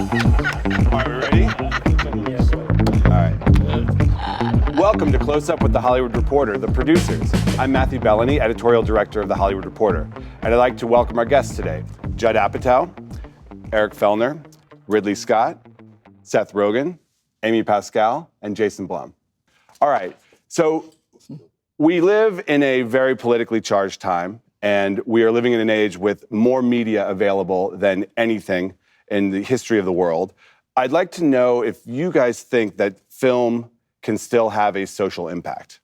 Are we ready? All right. Welcome to Close Up with The Hollywood Reporter, the producers. I'm Matthew Bellany, editorial director of The Hollywood Reporter, and I'd like to welcome our guests today, Judd Apatow, Eric Fellner, Ridley Scott, Seth Rogen, Amy Pascal, and Jason Blum. All right, so we live in a very politically charged time, and we are living in an age with more media available than anything in the history of the world. I'd like to know if you guys think that film can still have a social impact,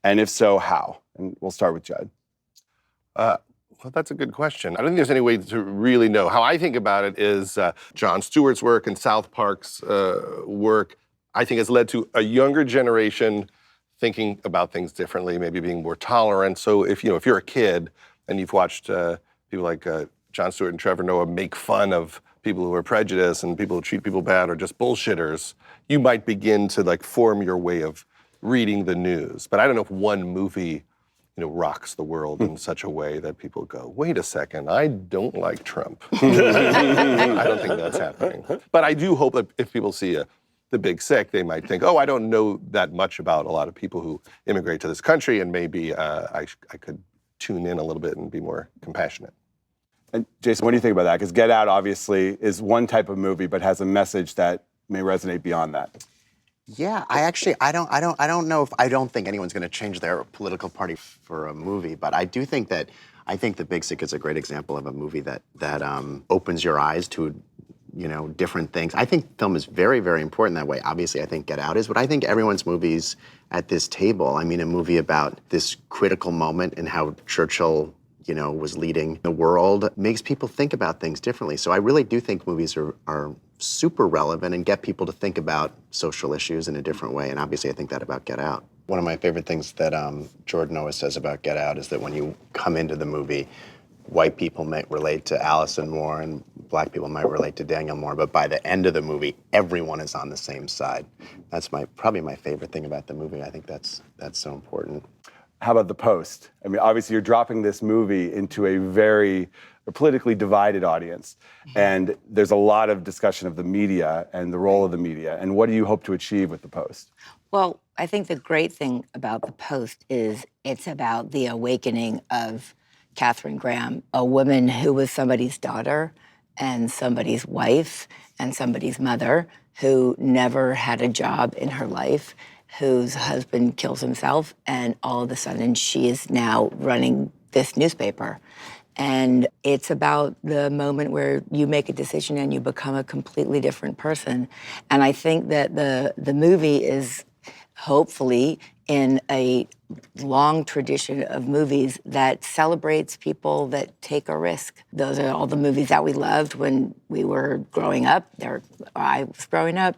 and if so, how? And we'll start with Judd. Well, that's a good question. I don't think there's any way to really know. How I think about it is Jon Stewart's work and South Park's work, I think, has led to a younger generation thinking about things differently, maybe being more tolerant. So if you're a kid and you've watched people like Jon Stewart and Trevor Noah make fun of people who are prejudiced and people who treat people bad or just bullshitters, you might begin to form your way of reading the news. But I don't know if one movie rocks the world in such a way that people go, wait a second, I don't like Trump. I don't think that's happening. But I do hope that if people see The Big Sick, they might think, oh, I don't know that much about a lot of people who immigrate to this country, and maybe I could tune in a little bit and be more compassionate. And Jason, what do you think about that? Because Get Out obviously is one type of movie, but has a message that may resonate beyond that. Yeah, I don't know if I don't think anyone's going to change their political party for a movie, but I think The Big Sick is a great example of a movie that opens your eyes to different things. I think film is very, very important that way. Obviously, I think Get Out is, but I think everyone's movies at this table. I mean, a movie about this critical moment in how Churchill, was leading the world makes people think about things differently. So I really do think movies are super relevant and get people to think about social issues in a different way. And obviously, I think that about Get Out. One of my favorite things that Jordan always says about Get Out is that when you come into the movie, white people might relate to Allison more and black people might relate to Daniel more, but by the end of the movie, everyone is on the same side. That's probably my favorite thing about the movie. I think that's so important. How about The Post? I mean, obviously you're dropping this movie into a very politically divided audience, and there's a lot of discussion of the media and the role of the media. And what do you hope to achieve with The Post? Well, I think the great thing about The Post is it's about the awakening of Katharine Graham, a woman who was somebody's daughter and somebody's wife and somebody's mother, who never had a job in her life, whose husband kills himself, and all of a sudden she is now running this newspaper. And it's about the moment where you make a decision and you become a completely different person. And I think that the movie is hopefully in a long tradition of movies that celebrates people that take a risk. Those are all the movies that we loved when we were growing up. I was growing up.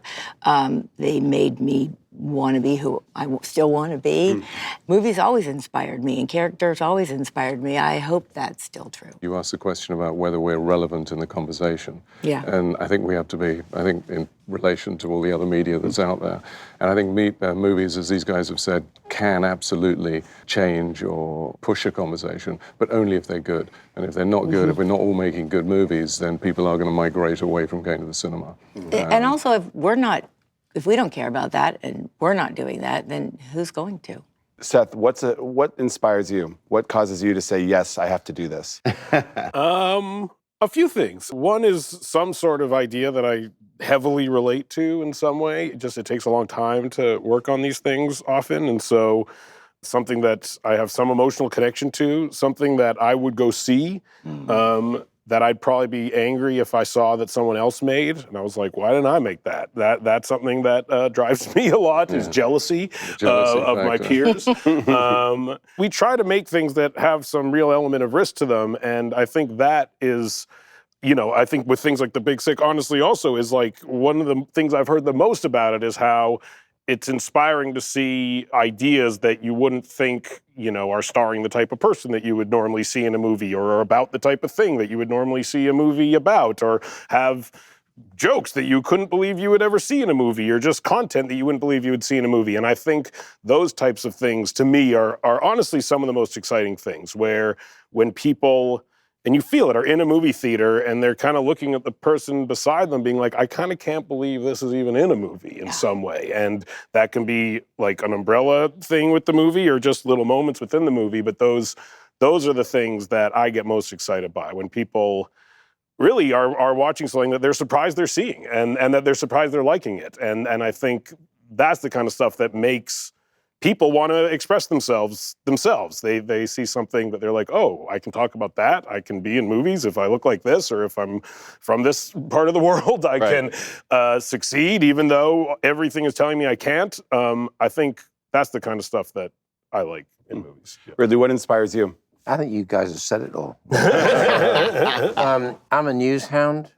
They made me want to be who I still want to be. Movies always inspired me, and characters always inspired me. I hope that's still true. You asked the question about whether we're relevant in the conversation. Yeah. And I think we have to be, in relation to all the other media that's out there. And I think movies, as these guys have said, can absolutely change or push a conversation, but only if they're good. And if they're not good, if we're not all making good movies, then people are going to migrate away from going to the cinema. And also, if we don't care about that and we're not doing that, then who's going to? Seth, what inspires you? What causes you to say, yes, I have to do this? A few things. One is some sort of idea that I heavily relate to in some way. It takes a long time to work on these things often. And so something that I have some emotional connection to, something that I would go see, that I'd probably be angry if I saw that someone else made. And I was like, why didn't I make that? That's something that drives me a lot, is jealousy of my peers. We try to make things that have some real element of risk to them. And I think that is, I think with things like The Big Sick, honestly, also is like one of the things I've heard the most about it is how it's inspiring to see ideas that you wouldn't think, are starring the type of person that you would normally see in a movie, or are about the type of thing that you would normally see a movie about, or have jokes that you couldn't believe you would ever see in a movie, or just content that you wouldn't believe you would see in a movie. And I think those types of things, to me, are honestly some of the most exciting things, where when people and you feel it, are in a movie theater and they're kind of looking at the person beside them being like, I kind of can't believe this is even in a movie in some way. And that can be like an umbrella thing with the movie or just little moments within the movie. But those are the things that I get most excited by, when people really are watching something that they're surprised they're seeing and that they're surprised they're liking it. And I think that's the kind of stuff that makes people want to express themselves. They see something that they're like, oh, I can talk about that. I can be in movies if I look like this, or if I'm from this part of the world, I can succeed, even though everything is telling me I can't. I think that's the kind of stuff that I like in movies. Yeah. Ridley, what inspires you? I think you guys have said it all. I'm a news hound.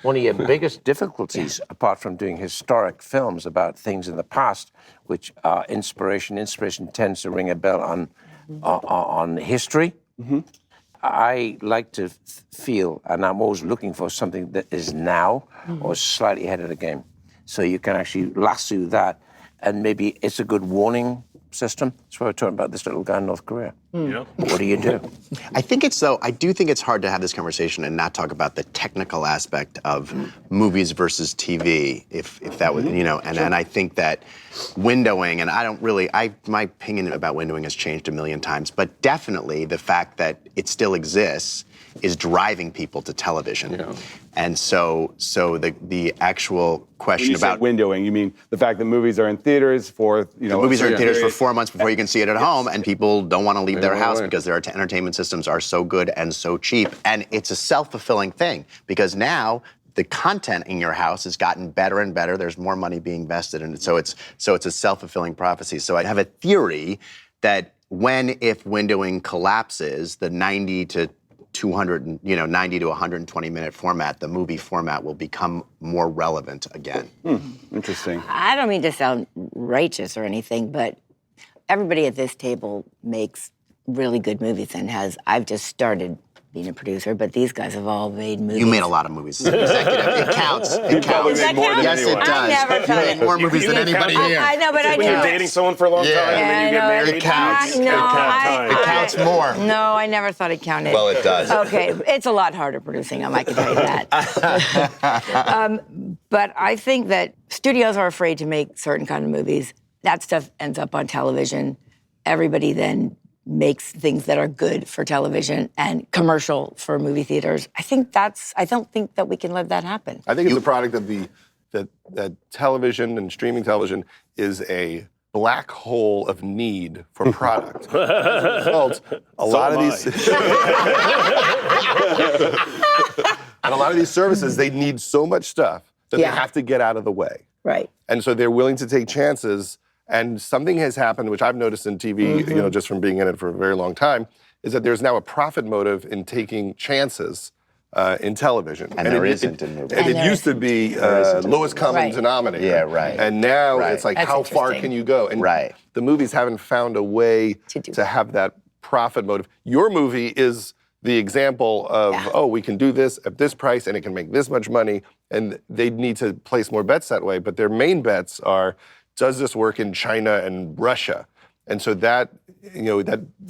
One of your biggest difficulties, apart from doing historic films about things in the past, which are inspiration tends to ring a bell on history. I like to feel, and I'm always looking for something that is now or slightly ahead of the game. So you can actually lasso that, and maybe it's a good warning system. That's why we're talking about this little guy in North Korea. Yeah. What do you do? I do think it's hard to have this conversation and not talk about the technical aspect of movies versus TV, if that was, and I think that windowing, and my opinion about windowing has changed a million times, but definitely the fact that it still exists is driving people to television. Yeah. And so the actual question about windowing, you mean the fact that movies are in theaters for, movies are in theaters for 4 months before you can see it at home, and people don't want to leave their house because their entertainment systems are so good and so cheap. And it's a self-fulfilling thing, because now the content in your house has gotten better and better. There's more money being invested in it. So it's a self-fulfilling prophecy. So I have a theory that if windowing collapses, the 90 to 120 minute format, the movie format will become more relevant again. Interesting. I don't mean to sound righteous or anything, but everybody at this table makes really good movies and I've just started being a producer, but these guys have all made movies. You made a lot of movies. Executive, it counts. It counts. made more than Yes, it anyone. does. I never thought You made more movies than anybody here. I know, but I When know. you're dating someone for a long time and then you get married. It counts. No, It counts more. No, I never thought it counted. Well, it does. Okay, it's a lot harder producing them, I can tell you that. But I think that studios are afraid to make certain kind of movies. That stuff ends up on television. Everybody then makes things that are good for television and commercial for movie theaters. I don't think that we can let that happen. I think it's a product of that television and streaming television is a black hole of need for product. As a result, a lot of these services, they need so much stuff that they have to get out of the way. Right. And so they're willing to take chances. And something has happened, which I've noticed in TV, just from being in it for a very long time, is that there's now a profit motive in taking chances in television. And there isn't in movies. And it used to be lowest common denominator. Yeah, right. And now it's like, how far can you go? And the movies haven't found a way to have that profit motive. Your movie is the example of, we can do this at this price and it can make this much money. And they need to place more bets that way. But their main bets are, does this work in China and Russia? And so that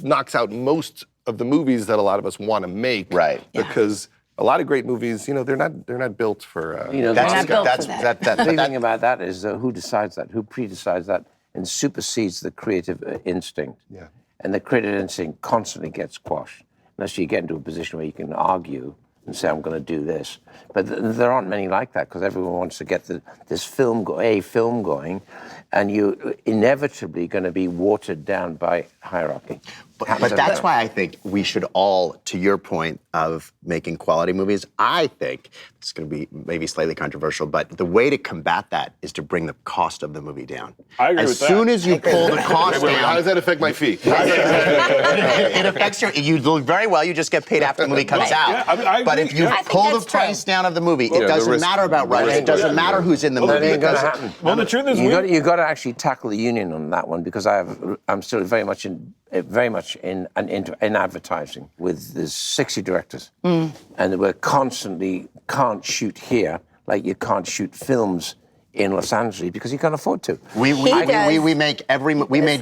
knocks out most of the movies that a lot of us want to make. Right. Because a lot of great movies, they're not built for. The big thing about that is who decides that, who pre-decides that, and supersedes the creative instinct. Yeah. And the creative instinct constantly gets quashed unless you get into a position where you can argue and say, I'm going to do this. But there aren't many like that, because everyone wants to get this film going, and you're inevitably going to be watered down by hierarchy. But that's why I think we should all, to your point of making quality movies, I think it's going to be maybe slightly controversial, but the way to combat that is to bring the cost of the movie down. I agree with that. As soon as you pull the cost down... How does that affect my fee? It affects you do very well, you just get paid after the movie comes out. I but if you pull the price down of the movie, it doesn't matter about rights, it doesn't matter who's in the movie. That ain't going to happen. Well, the truth is, you got to actually tackle the union on that one, because I'm still very much in advertising with the 60 directors, and we're constantly can't shoot here like you can't shoot films in Los Angeles because you can't afford to. We made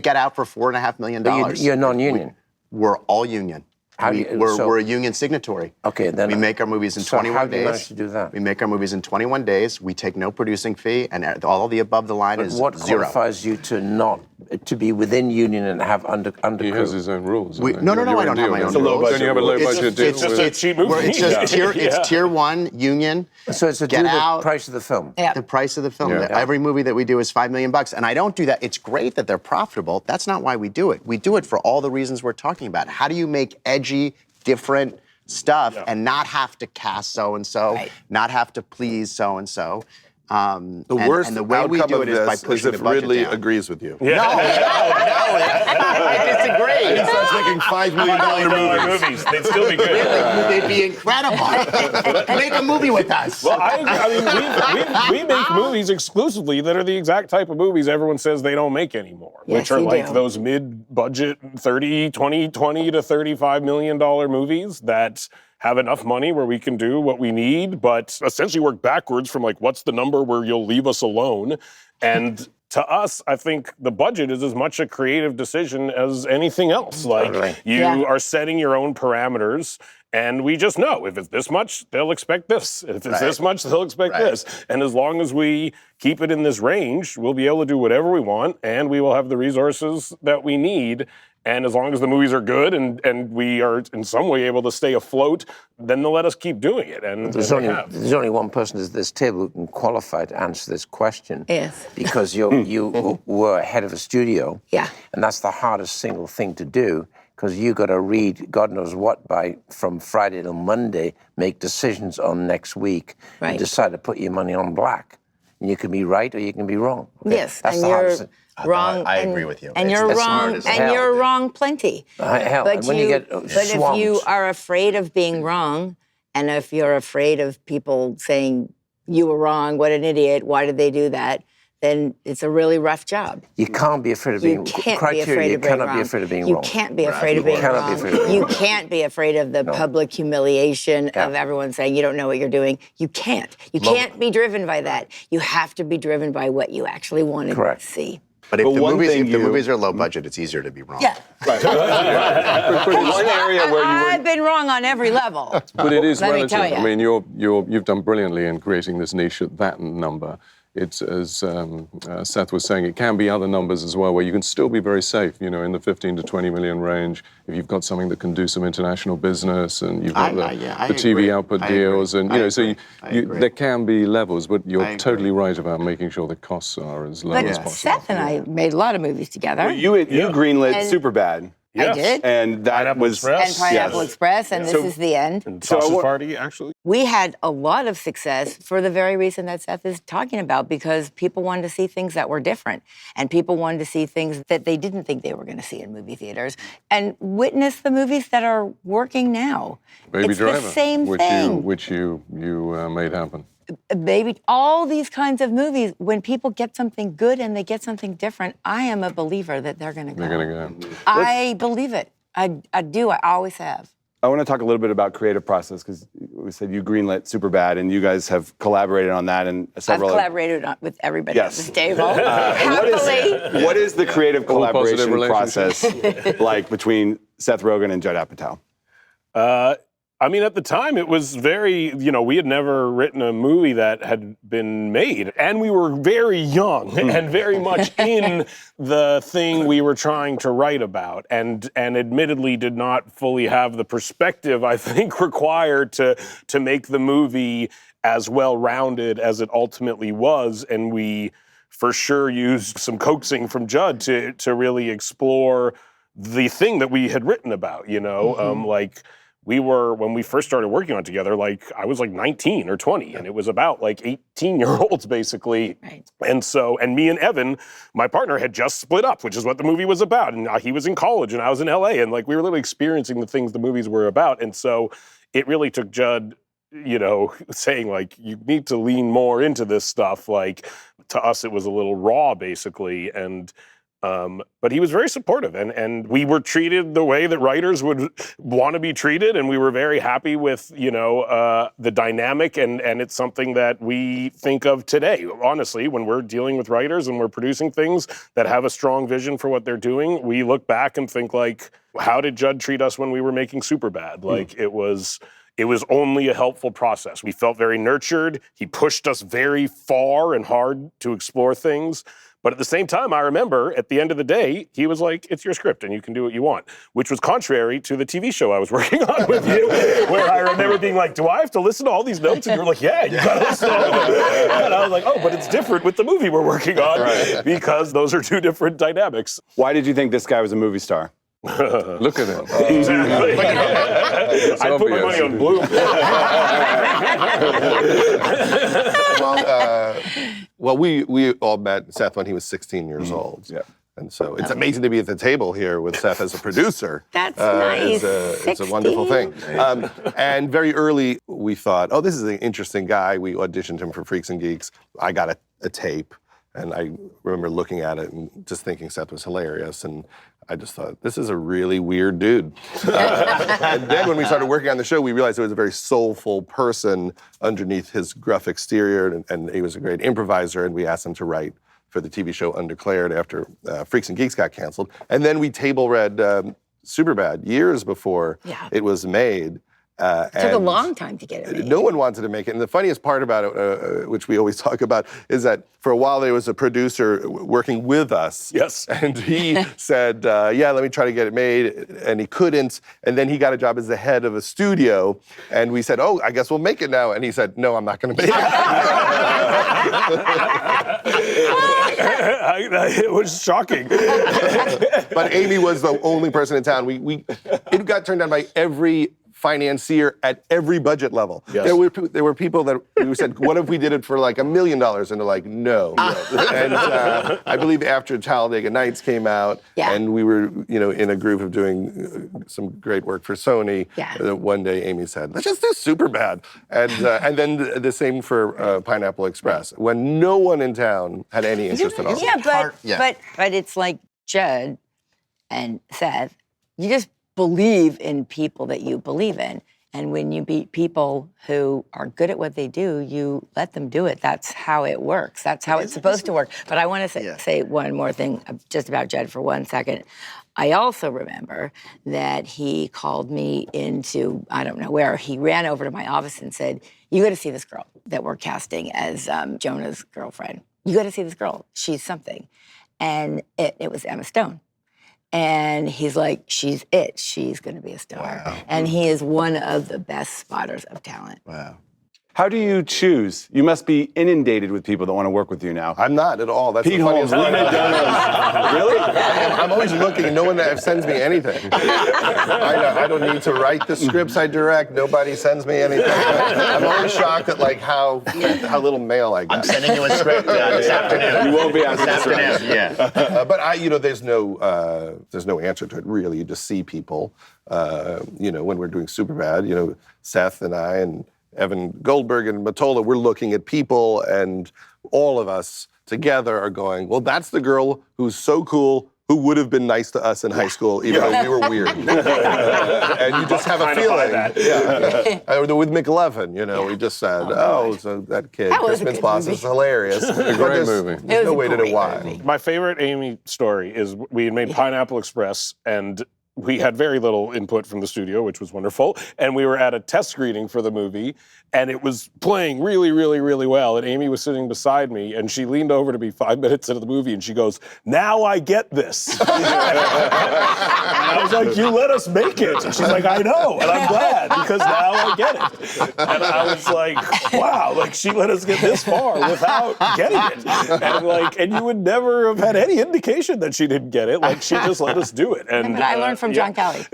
Get Out for $4.5 million. You're non-union. We're all union. How do you, We're a union signatory. Okay, then we make our movies in 21 how do you days. manage to do that? We make our movies in 21 days. We take no producing fee, and all of the above the line is What zero. qualifies you to be within union and have under He crew? has his own rules. No, I don't have my own Don't rules. you have a low budget deal? It's just a cheap movie. It's just it's tier one union. So it's to Get do the out. price of the film. Yeah. The price of the film. Yeah. Every movie that we do is $5 million, and I don't do that. It's great that they're profitable. That's not why we do it. We do it for all the reasons we're talking about. How do you make edgy, different stuff and not have to cast so and so, not have to please so and so? The worst and the way we outcome do of it is by this is pushing if the budget Ridley down. agrees with you. No, I disagree. And he starts making $5 million movies. movies. They'd still be good. They'd be incredible. Make a movie with us. Well, I mean, we make movies exclusively that are the exact type of movies everyone says they don't make anymore, Yes, which are you like do. those mid-budget $20 to $35 million movies that have enough money where we can do what we need, but essentially work backwards from like, what's the number where you'll leave us alone? And to us, I think the budget is as much a creative decision as anything else. Like, Totally. you Yeah. are setting your own parameters, and we just know if it's this much, they'll expect this. If it's this much, they'll expect this. And as long as we keep it in this range, we'll be able to do whatever we want, and we will have the resources that we need. And as long as the movies are good and we are in some way able to stay afloat, then they'll let us keep doing it. And There's they have. only one person at this table who can qualify to answer this question. Yes. Because you were head of a studio. Yeah. And that's the hardest single thing to do, because you got to read God knows what from Friday till Monday, make decisions on next week, Right. and decide to put your money on black. And you can be right or you can be wrong. Okay? Yes, That's and the hardest you're thing. wrong. I and- agree with you. And It's you're as wrong. hard as And hell. you're wrong plenty. Hell, But and when you get but if you swamped- are afraid of being wrong, and if you're afraid of people saying you were wrong, what an idiot, why did they do that? Then it's a really rough job. You can't be afraid of You being can't criteria. be afraid You of being cannot wrong. be afraid of being you wrong. can't be afraid of being cannot wrong. be afraid of being You wrong. can't be afraid of the public humiliation of everyone saying you don't know what you're doing. You can't. You can't be driven by that. You have to be driven by what you actually want to Correct. see. But if But the one movies, thing if the you- movies are low budget, it's easier to be wrong. Yeah. One area where you were I've been wrong on every level. But it is Let me relative. tell you. I mean, you've done brilliantly in creating this niche at that number. It's, as Seth was saying, it can be other numbers as well, where you can still be very safe, you know, in the 15 to 20 million range, if you've got something that can do some international business and you've got I the TV agree. output I deals, agree. and, you I know, so agree. I agree. there can be levels, but I you're agree. totally right about making sure the costs are as low But as possible. Seth and I made a lot of movies together. you greenlit And- Superbad, I did. and that Pineapple was Express. And Pineapple Yes. Express, and So- this is the end. And So I Sausage wa- Party, actually. We had a lot of success for the very reason that Seth is talking about, because people wanted to see things that were different, and people wanted to see things that they didn't think they were going to see in movie theaters, and witness the movies that are working now. Baby it's Driver, the same thing. which you made happen. Baby, all these kinds of movies, when people get something good and they get something different, I am a believer that they're going to go. They're going to go. I believe it. I do. I always have. I want to talk a little bit about creative process, because we said you greenlit Superbad, and you guys have collaborated on that and I've several. collaborated with everybody Yes. at this table. Happily. What is the creative All positive collaboration process like between Seth Rogen and Judd Apatow? I mean, at the time, it was very, we had never written a movie that had been made. And we were very young and very much in the thing we were trying to write about. And admittedly did not fully have the perspective, I think, required to make the movie as well-rounded as it ultimately was. And we, for sure, used some coaxing from Judd to really explore the thing that we had written about, when we first started working on it together, I was 19 or 20, and it was about 18-year-olds basically. Right. And me and Evan, my partner, had just split up, which is what the movie was about. And he was in college and I was in LA, and we were literally experiencing the things the movies were about. And so it really took Judd, saying you need to lean more into this stuff. To us, it was a little raw basically. And But he was very supportive, and we were treated the way that writers would want to be treated, and we were very happy with, the dynamic, and it's something that we think of today. Honestly, when we're dealing with writers and we're producing things that have a strong vision for what they're doing, we look back and think like, how did Judd treat us when we were making Superbad? Like, it was only a helpful process. We felt very nurtured. He pushed us very far and hard to explore things. But at the same time, I remember at the end of the day, he was like, it's your script and you can do what you want, which was contrary to the TV show I was working on with you, where I remember being like, do I have to listen to all these notes? And you were like, yeah, you got to listen to all of them. And I was like, oh, but it's different with the movie we're working on because those are two different dynamics. Why did you think this guy was a movie star? Look at him. Exactly. I put my money on Blum. Well, we all met Seth when he was 16 years old. Yeah. And so it's amazing to be at the table here with Seth as a producer. That's nice. It's a wonderful thing. And very early, we thought, oh, this is an interesting guy. We auditioned him for Freaks and Geeks. I got a tape, and I remember looking at it and just thinking Seth was hilarious. And I just thought, this is a really weird dude. And then when we started working on the show, we realized it was a very soulful person underneath his gruff exterior, and he was a great improviser, and we asked him to write for the TV show Undeclared after Freaks and Geeks got canceled. And then we table read Superbad years before it was made. It took a long time to get it made. No one wanted to make it. And the funniest part about it, which we always talk about, is that for a while there was a producer working with us. Yes. And he said, yeah, let me try to get it made. And he couldn't. And then he got a job as the head of a studio. And we said, oh, I guess we'll make it now. And he said, no, I'm not going to make it. It was shocking. But Amy was the only person in town. It got turned down by every financier at every budget level. Yes. There were people that we said, what if we did it for like $1 million? And they're like, no. And I believe after Talladega Nights came out, and we were in a group of doing some great work for Sony, one day Amy said, let's just do Superbad. And then the same for Pineapple Express, when no one in town had any interest at all. Yeah, but it's like Judd and Seth, you just believe in people that you believe in. And when you meet people who are good at what they do, you let them do it. That's how it works. That's how it's supposed to work. But I want to say one more thing just about Judd for 1 second. I also remember that he called me into, I don't know where, he ran over to my office and said, you got to see this girl that we're casting as Jonah's girlfriend. You got to see this girl. She's something. And it was Emma Stone. And he's like, she's it. She's going to be a star. Wow. And he is one of the best spotters of talent. Wow. How do you choose? You must be inundated with people that want to work with you now. I'm not at all. That's Pete the funniest Holmes, thing. Lena Dunham. Really? I'm always looking. No one sends me anything. I don't need to write the scripts I direct. Nobody sends me anything. I'm always shocked at like how little mail I get. I'm sending you a script this afternoon. You won't be asking this this afternoon. Yeah. But there's no answer to it really. You just see people. When we're doing Superbad, Seth and I and Evan Goldberg and Matola, we're looking at people, and all of us together are going, well, that's the girl who's so cool, who would have been nice to us in high school, even though we were weird. And you just have a feeling. With McLovin, we just said, so that kid, Chris Mintz-Plasse, is hilarious. A great movie. There's no way to know why. Movie. My favorite Amy story is we had made Pineapple Express, and we had very little input from the studio, which was wonderful. And we were at a test screening for the movie, and it was playing really, really, really well. And Amy was sitting beside me, and she leaned over to me 5 minutes into the movie, and she goes, now I get this. And I was like, you let us make it. And she's like, I know, and I'm glad, because now I get it. And I was like, wow, like she let us get this far without getting it. And you would never have had any indication that she didn't get it. Like, she just let us do it. And I learned from John Kelly.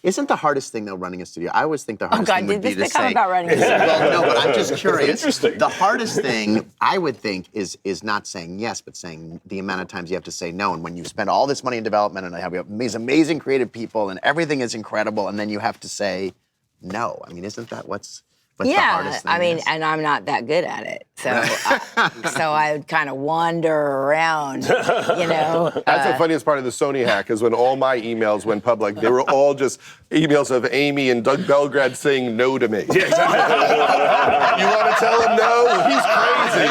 Isn't the hardest thing, though, running a studio? I always think the hardest thing would be did this to say... become about running a studio? Well, no, but I'm just curious. Interesting. The hardest thing, I would think, is not saying yes, but saying the amount of times you have to say no. And when you spend all this money in development and have these amazing creative people and everything is incredible, and then you have to say no. I mean, isn't that what's What's the Yeah, hardest thing I mean, is? and I'm not that good at it. So, so I would kind of wander around, you know. That's the funniest part of the Sony hack is when all my emails went public, they were all just emails of Amy and Doug Belgrad saying no to me. Yeah, exactly. You want to tell him no? He's crazy.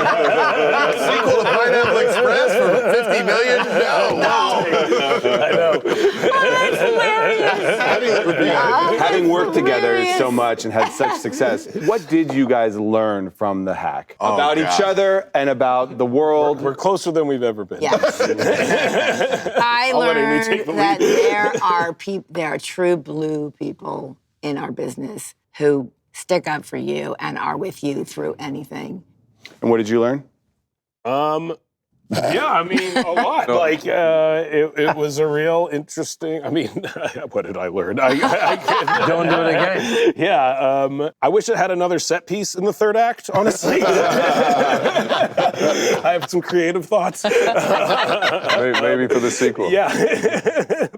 Sequel to Pineapple Express for 50 million? No. I know. Having worked together so much and had such success, what did you guys learn from the hack about each other and about the world? We're closer than we've ever been. Yes. I I'll let Amy learned take the that lead. there are true blue people in our business who stick up for you and are with you through anything. And what did you learn? Yeah, I mean, a lot. Like, it was a real interesting. I mean, what did I learn? Don't do it again. Yeah, I wish it had another set piece in the third act. Honestly, I have some creative thoughts. Maybe for the sequel. Yeah,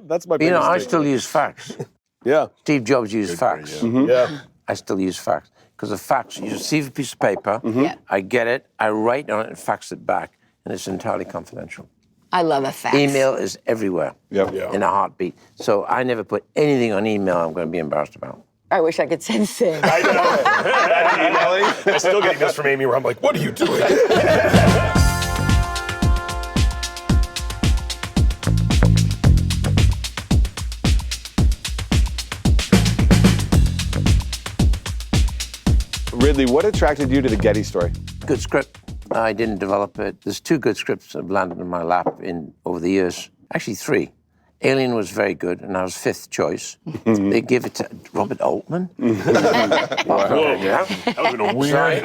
that's my. You know, biggest I thing. still use fax. Yeah. Steve Jobs used fax. Yeah. I still use fax. Because the fax, you receive a piece of paper, Yeah. I get it, I write on it and fax it back, and it's entirely confidential. I love a fax. Email is everywhere Yep. in a heartbeat. So I never put anything on email I'm going to be embarrassed about. I wish I could say the same. I'm still getting this from Amy where I'm like, what are you doing? Ridley, what attracted you to the Getty story? Good script. I didn't develop it. There's 2 good scripts that have landed in my lap over the years. Actually 3. Alien was very good, and I was 5th choice. They give it to Robert Altman. Whoa, yeah. That would have been a weird. I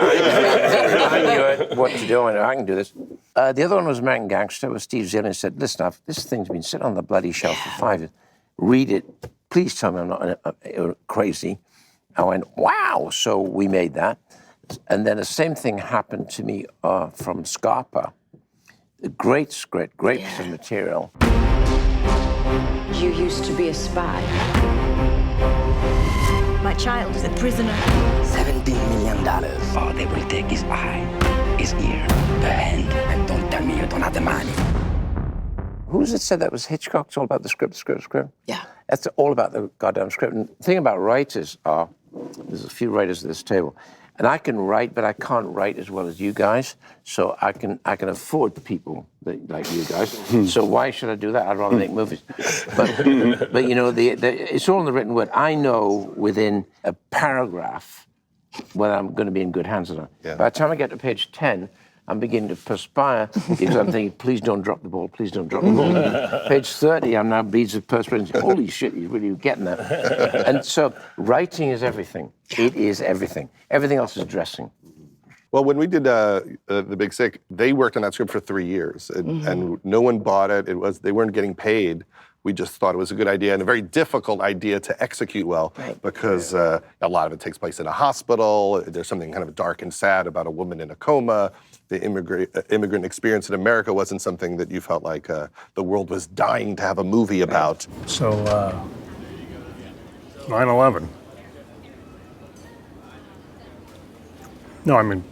knew it, what to do. I can do this. The other one was American Gangster, where Steve Zillian said, listen, this thing's been sitting on the bloody shelf for 5 years. Read it. Please tell me I'm not crazy. I went, wow. So we made that. And then the same thing happened to me from Scarpa. A great script, great piece of material. You used to be a spy. My child is a prisoner. $17 million. All they will take is eye, his ear, the hand, and don't tell me you don't have the money. Who's it said that was Hitchcock? It's all about the script. Yeah. That's all about the goddamn script. And the thing about writers are, there's a few writers at this table, and I can write, but I can't write as well as you guys. So I can afford the people like you guys. So why should I do that? I'd rather make movies. But you know, it's all in the written word. I know within a paragraph whether I'm going to be in good hands or not. Yeah. By the time I get to page 10, I'm beginning to perspire because I'm thinking, please don't drop the ball, please don't drop the ball. Page 30, I'm now beads of perspiration. Holy shit, you're really getting that. And so writing is everything. It is everything. Everything else is dressing. Well, when we did The Big Sick, they worked on that script for 3 years, and no one bought it. They weren't getting paid. We just thought it was a good idea and a very difficult idea to execute well because a lot of it takes place in a hospital. There's something kind of dark and sad about a woman in a coma. The immigrant experience in America wasn't something that you felt like the world was dying to have a movie about. So, 9/11. No, I mean,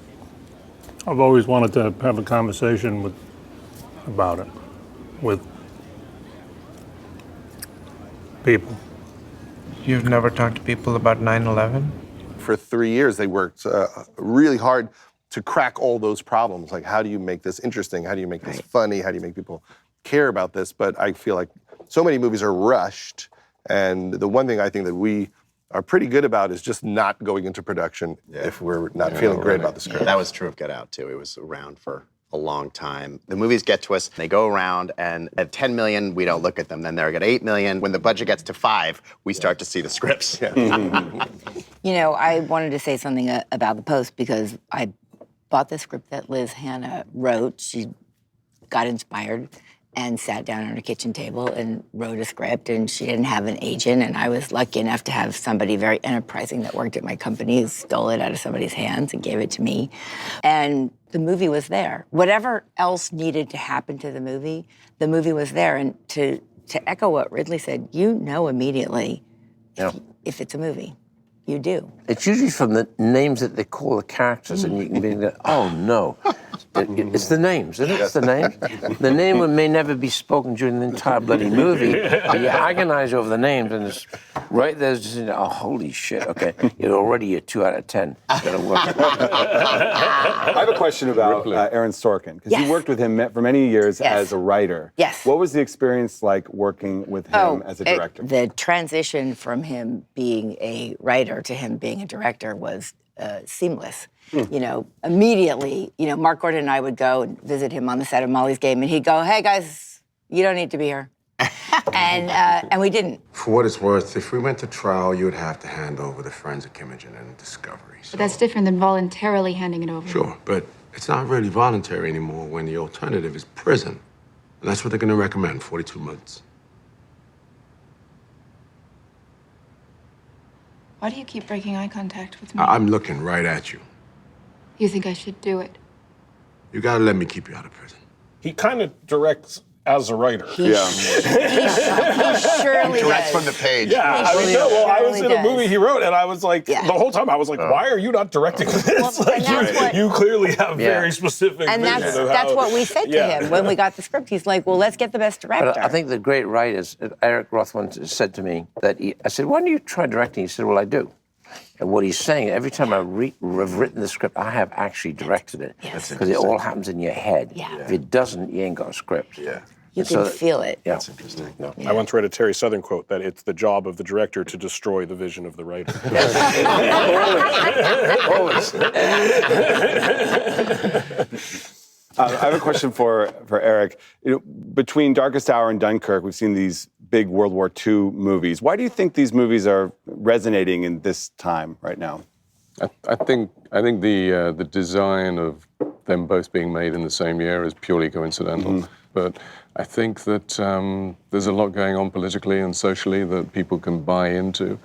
I've always wanted to have a conversation about it with people. You've never talked to people about 9/11? For 3 years, they worked really hard to crack all those problems. Like, how do you make this interesting? How do you make this funny? How do you make people care about this? But I feel like so many movies are rushed. And the one thing I think that we are pretty good about is just not going into production if we're not feeling great about the script. Yeah, that was true of Get Out, too. It was around for a long time. The movies get to us, they go around, and at 10 million, we don't look at them. Then they're at 8 million. When the budget gets to 5, we start to see the scripts. You know, I wanted to say something about the Post because I bought the script that Liz Hannah wrote. She got inspired and sat down on her kitchen table and wrote a script, and she didn't have an agent, and I was lucky enough to have somebody very enterprising that worked at my company who stole it out of somebody's hands and gave it to me. And the movie was there. Whatever else needed to happen to the movie was there. And to echo what Ridley said, you know immediately if it's a movie. you do. It's usually from the names that they call the characters, and you can be like, oh no. It's the names, isn't it? It's the names. The name may never be spoken during the entire bloody movie, but you agonize over the names, and it's right there's just, oh, holy shit, okay. You're already a 2 out of 10. It's gonna work. I have a question about Aaron Sorkin, because you worked with him for many years as a writer. Yes. What was the experience like working with him as a director? The transition from him being a writer to him being a director was seamless. You know, immediately, Mark Gordon and I would go and visit him on the set of Molly's Game, and he'd go, hey guys, you don't need to be here. and we didn't. For what it's worth, if we went to trial, you would have to hand over the forensic imaging and discovery. But that's different than voluntarily handing it over. Sure, but it's not really voluntary anymore when the alternative is prison. And that's what they're going to recommend, 42 months. Why do you keep breaking eye contact with me? I'm looking right at you. You think I should do it? You got to let me keep you out of prison. He kind of directs as a writer. He surely Directs does. from the page. Yeah, I was in a does. movie he wrote, and I was like, the whole time I was like, why are you not directing this? You clearly have very specific And vision that's of that's how- what we said to him when we got the script. He's like, well, let's get the best director. But I think the great writers, Eric Roth once said to me that I said, why don't you try directing? He said, well, I do. And what he's saying, every time I've written the script, I have actually directed it. Because it all happens in your head. Yeah. If it doesn't, you ain't got a script. Yeah. You can feel it. Yeah. That's interesting. I once read a Terry Southern quote that it's the job of the director to destroy the vision of the writer. Always. I have a question for Eric. Between Darkest Hour and Dunkirk, we've seen these big World War II movies. Why do you think these movies are resonating in this time right now? I think the design of them both being made in the same year is purely coincidental. But I think that there's a lot going on politically and socially that people can buy into.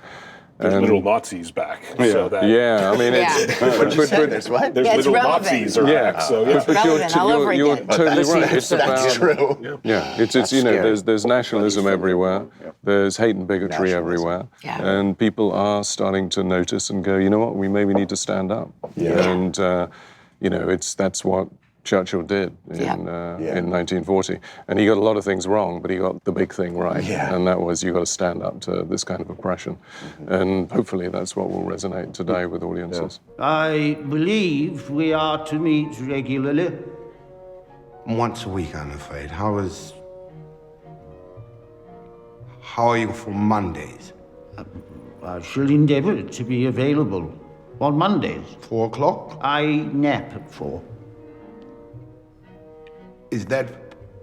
There's little Nazis back. So that, I mean, There's what? There's little Nazis are back. So but you're totally right. It's That's true. It's there's nationalism everywhere. There's hate and bigotry everywhere. And people are starting to notice and go, you know what, we maybe need to stand up. And that's what Churchill did in 1940. And he got a lot of things wrong, but he got the big thing right. And that was, you got to stand up to this kind of oppression. And hopefully that's what will resonate today with audiences. I believe we are to meet regularly. Once a week, I'm afraid. How are you for Mondays? I shall endeavor to be available on Mondays. 4 o'clock? I nap at 4. Is that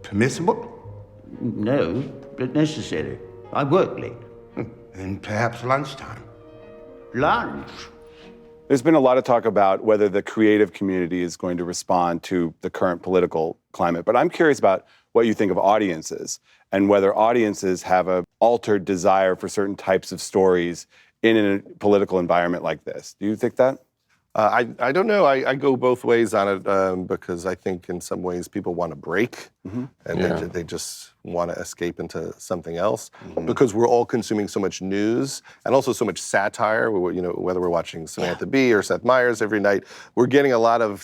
permissible? No, but necessary. I work late. Then perhaps lunchtime. Lunch? There's been a lot of talk about whether the creative community is going to respond to the current political climate, but I'm curious about what you think of audiences and whether audiences have an altered desire for certain types of stories in a political environment like this. Do you think that? I don't know. I go both ways on it because I think in some ways people want to break and they just want to escape into something else because we're all consuming so much news and also so much satire. Whether we're watching Samantha Bee or Seth Meyers every night, we're getting a lot of,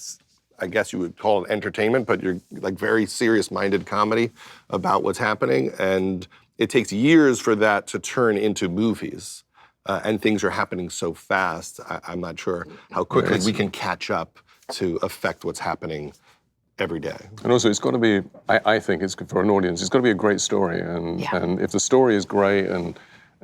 I guess you would call it entertainment, but you're like very serious-minded comedy about what's happening, and it takes years for that to turn into movies. And things are happening so fast, I'm not sure how quickly we can catch up to affect what's happening every day. And also, it's got to be, I think it's for an audience, it's got to be a great story. And if the story is great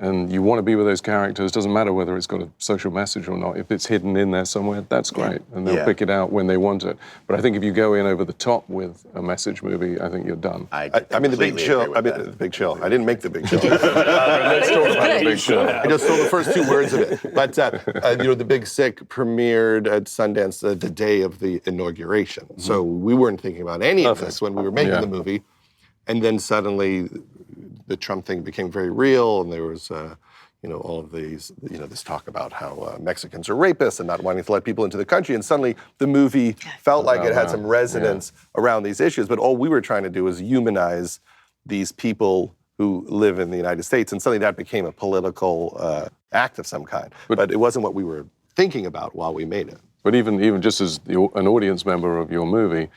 and you want to be with those characters, doesn't matter whether it's got a social message or not. If it's hidden in there somewhere, that's great. And they'll pick it out when they want it. But I think if you go in over the top with a message movie, I think you're done. I mean, The Big Chill. The Big Chill. I didn't make The Big Chill. Let's talk about The Big Chill. I just stole the first 2 words of it. But, The Big Sick premiered at Sundance the day of the inauguration. So we weren't thinking about any of this when we were making the movie. And then suddenly the Trump thing became very real, and there was, all of these, this talk about how Mexicans are rapists and not wanting to let people into the country. And suddenly the movie felt like it had some resonance around these issues. But all we were trying to do was humanize these people who live in the United States, and suddenly that became a political act of some kind. But it wasn't what we were thinking about while we made it. But even just as an audience member of your movie,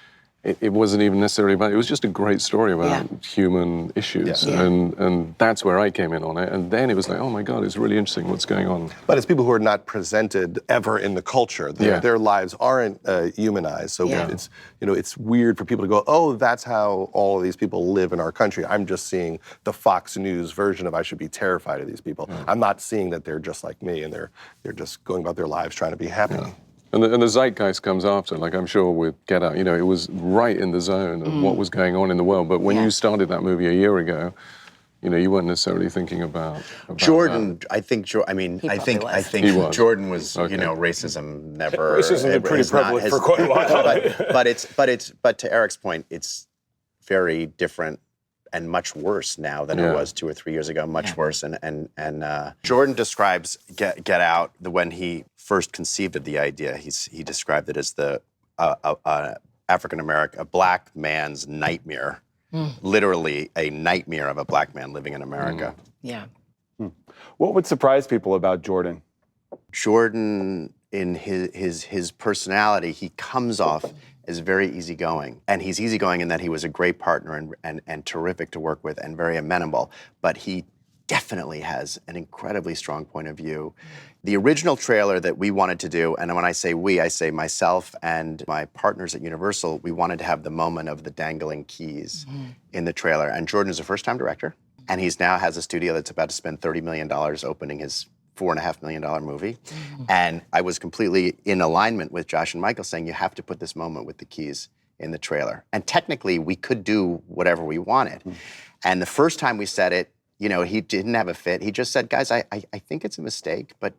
it wasn't even necessarily about, it was just a great story about human issues. Yeah. And that's where I came in on it. And then it was like, oh my God, it's really interesting what's going on. But it's people who are not presented ever in the culture. Their lives aren't humanized. So it's, it's weird for people to go, oh, that's how all of these people live in our country. I'm just seeing the Fox News version of I should be terrified of these people. I'm not seeing that they're just like me and they're just going about their lives trying to be happy. Yeah. And the zeitgeist comes after, like I'm sure with Get Out, it was right in the zone of what was going on in the world. But when you started that movie a year ago, you weren't necessarily thinking about Jordan. That. I think Jordan was, racism never. Racism has been pretty prevalent for quite a while. But to Eric's point, it's very different and much worse now than it was 2 or 3 years ago. Much worse. And Jordan describes Get Out when he first conceived of the idea. He described it as the African American, a black man's nightmare. Literally a nightmare of a black man living in America. Yeah. What would surprise people about Jordan? Jordan, in his personality, he comes off as very easygoing. And he's easygoing in that he was a great partner and terrific to work with and very amenable. But he definitely has an incredibly strong point of view. The original trailer that we wanted to do, and when I say we, I say myself and my partners at Universal, we wanted to have the moment of the dangling keys in the trailer. And Jordan is a first-time director, and he's now has a studio that's about to spend $30 million opening his $4.5 million movie. And I was completely in alignment with Josh and Michael saying, you have to put this moment with the keys in the trailer. And technically, we could do whatever we wanted. And the first time we said it, he didn't have a fit. He just said, guys, I think it's a mistake, but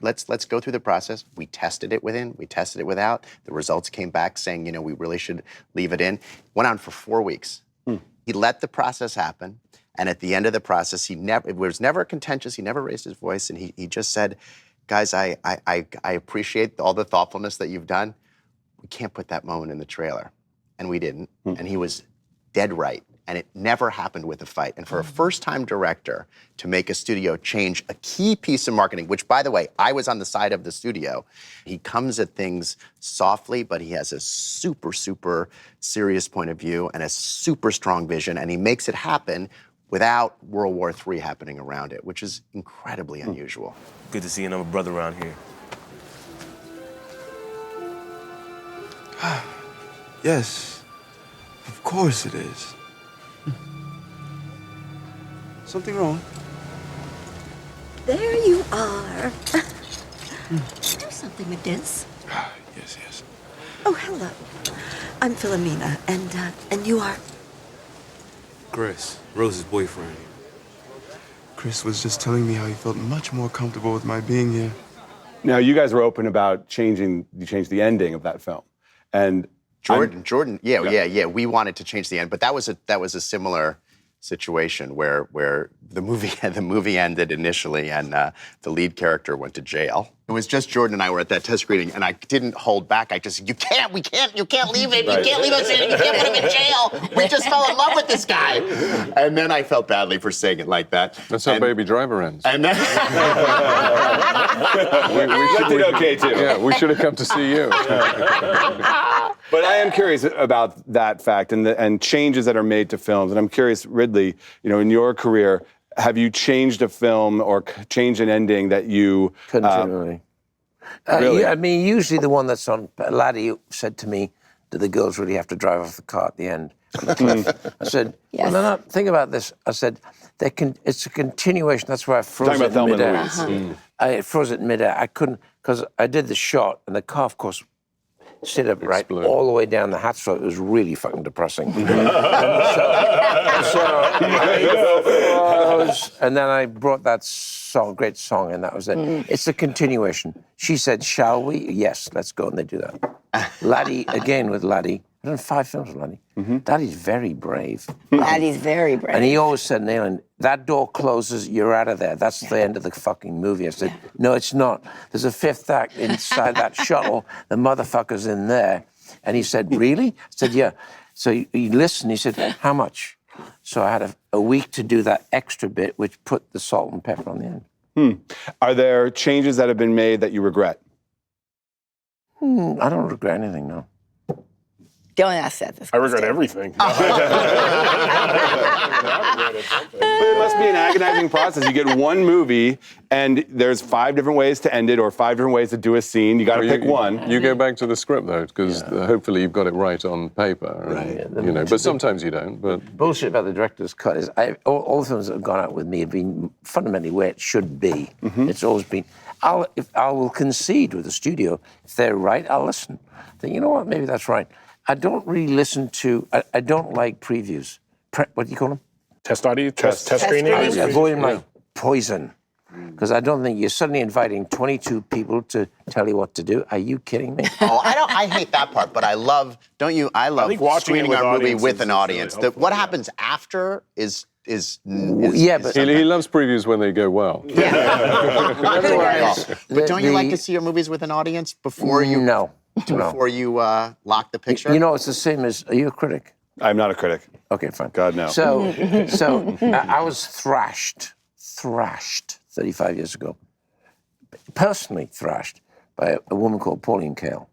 let's go through the process. We tested it within, we tested it without. The results came back saying, we really should leave it in. Went on for 4 weeks. He let the process happen. And at the end of the process, it was never contentious. He never raised his voice. And he just said, guys, I appreciate all the thoughtfulness that you've done. We can't put that moment in the trailer. And we didn't. And he was dead right. And it never happened with a fight. And for a first-time director to make a studio change a key piece of marketing, which, by the way, I was on the side of the studio, he comes at things softly, but he has a super, super serious point of view and a super strong vision, and he makes it happen without World War III happening around it, which is incredibly unusual. Good to see another brother around here. Yes, of course it is. Something wrong? There you are. Do something with this. Yes. Oh, hello. I'm Philomena, and you are? Chris, Rose's boyfriend. Chris was just telling me how he felt much more comfortable with my being here. Now, you guys were open about changing the ending of that film. And Jordan, yeah. We wanted to change the end, but that was a similar situation where the movie ended initially and the lead character went to jail. It was just Jordan and I were at that test screening, and I didn't hold back. I just, you can't leave him. Right. You can't leave us in. You can't put him in jail. We just fell in love with this guy. And then I felt badly for saying it like that. That's how Baby Driver ends. And then we did okay too. Yeah, we should have come to see you. But I am curious about that fact and changes that are made to films. And I'm curious, Ridley, in your career, have you changed a film or changed an ending that you... Continually. Really? Yeah, I mean, usually the one that's on... Laddie said to me, do the girls really have to drive off the car at the end? On the cliff? I said, Yes. well, think about this. I said, it's a continuation. That's why I froze it in midair. I froze it in midair. I couldn't, because I did the shot, and the car, of course, sit upright all the way down the hatch, so it was really fucking depressing. And then I brought that great song, and that was it. It's a continuation. She said, shall we? Yes, let's go, and they do that. Laddie, again with Laddie, I've done 5 films with Laddie. Laddie's very brave. Laddie's very brave. And he always said, Nayland, that door closes, you're out of there. That's the end of the fucking movie. I said, no, it's not. There's a 5th act inside that shuttle. The motherfucker's in there. And he said, really? I said, yeah. So he listened. He said, how much? So I had a week to do that extra bit, which put the salt and pepper on the end. Are there changes that have been made that you regret? I don't regret anything, no. Don't ask that. I regret everything. But it must be an agonizing process. You get one movie, and there's 5 different ways to end it, or 5 different ways to do a scene. You got to pick one. You go back to the script though, because hopefully you've got it right on paper. Right. You know, but sometimes you don't. But bullshit about the director's cut is all the films that have gone out with me have been fundamentally where it should be. It's always been. I will concede with the studio if they're right. I'll listen. Think, you know what? Maybe that's right. I don't really listen to. I don't like previews. What do you call them? Test audio, test screenings. I avoid them like poison, because I don't think you're suddenly inviting 22 people to tell you what to do. Are you kidding me? I hate that part, but I love. Don't you? I love screening our movie with an audience. What happens after is yeah, but he loves previews when they go well. But don't you like to see your movies with an audience before you? No. Before you lock the picture? You know, it's the same as, are you a critic? I'm not a critic. Okay, fine. God, no. So I was thrashed 35 years ago, personally thrashed by a woman called Pauline Kael.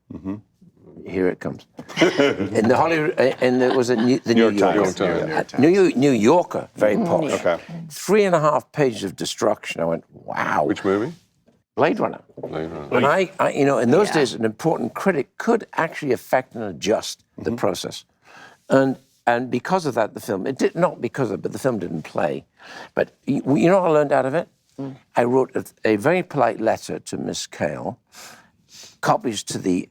Here it comes. In the Hollywood, and it was the New Yorker. New Yorker, very posh. Okay. 3.5 pages of destruction. I went, wow. Which movie? Blade Runner. And I you know, in those days, an important critic could actually affect and adjust the process. And because of that, the film, it did not because of it, but the film didn't play. But you know what I learned out of it? I wrote a very polite letter to Miss Kael, copies to the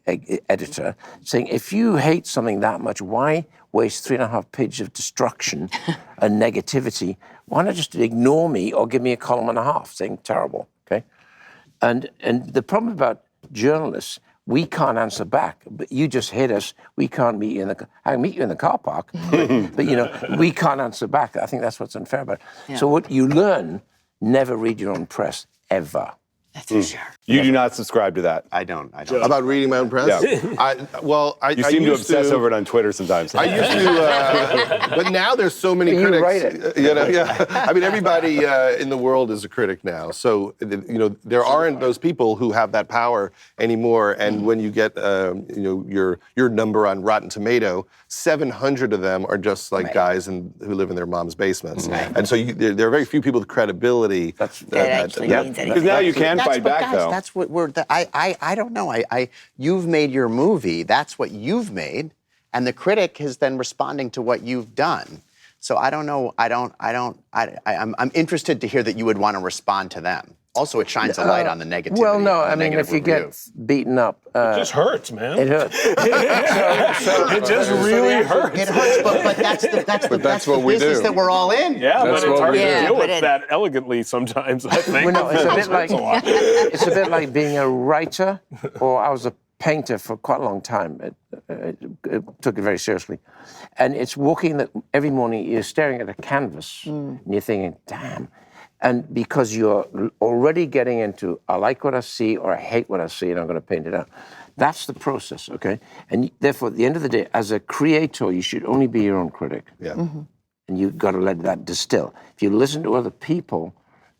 editor, saying, if you hate something that much, why waste 3.5 pages of destruction and negativity? Why not just ignore me or give me a column and a half saying terrible, okay? And the problem about journalists, we can't answer back, but you just hit us. We can't meet you I can meet you in the car park, but you know, we can't answer back. I think that's what's unfair about it. Yeah. So what you learn, never read your own press, ever. That's for sure. You do not subscribe to that. I don't. About reading my own press? Yeah. You seem to obsess over it on Twitter sometimes. I used to, but now there's so many critics. You write it. You know, yeah. I mean, everybody in the world is a critic now. So, you know, there aren't those people who have that power anymore. And when you get, you know, your number on Rotten Tomato, 700 of them are just like guys who live in their mom's basements. And so there are very few people with credibility. That actually means anything. Because now you can fight back, guys, though. That's what I don't know. You've made your movie. That's what you've made, and the critic is then responding to what you've done. So I don't know. I'm interested to hear that you would want to respond to them. Also, it shines a light on the negativity. Well, no, I mean, if you get beaten up, it just hurts, man. It hurts. It just really hurts. It hurts, but that's the business that we're all in. Yeah, but it's hard to deal with that elegantly sometimes, I think. Well, no, it's a bit like being a writer, or I was a painter for quite a long time. It took it very seriously. And it's walking that every morning you're staring at a canvas and you're thinking, damn. And because you're already getting into, I like what I see or I hate what I see and I'm going to paint it out. That's the process, okay? And therefore, at the end of the day, as a creator, you should only be your own critic. Yeah. And you've got to let that distill. If you listen to other people,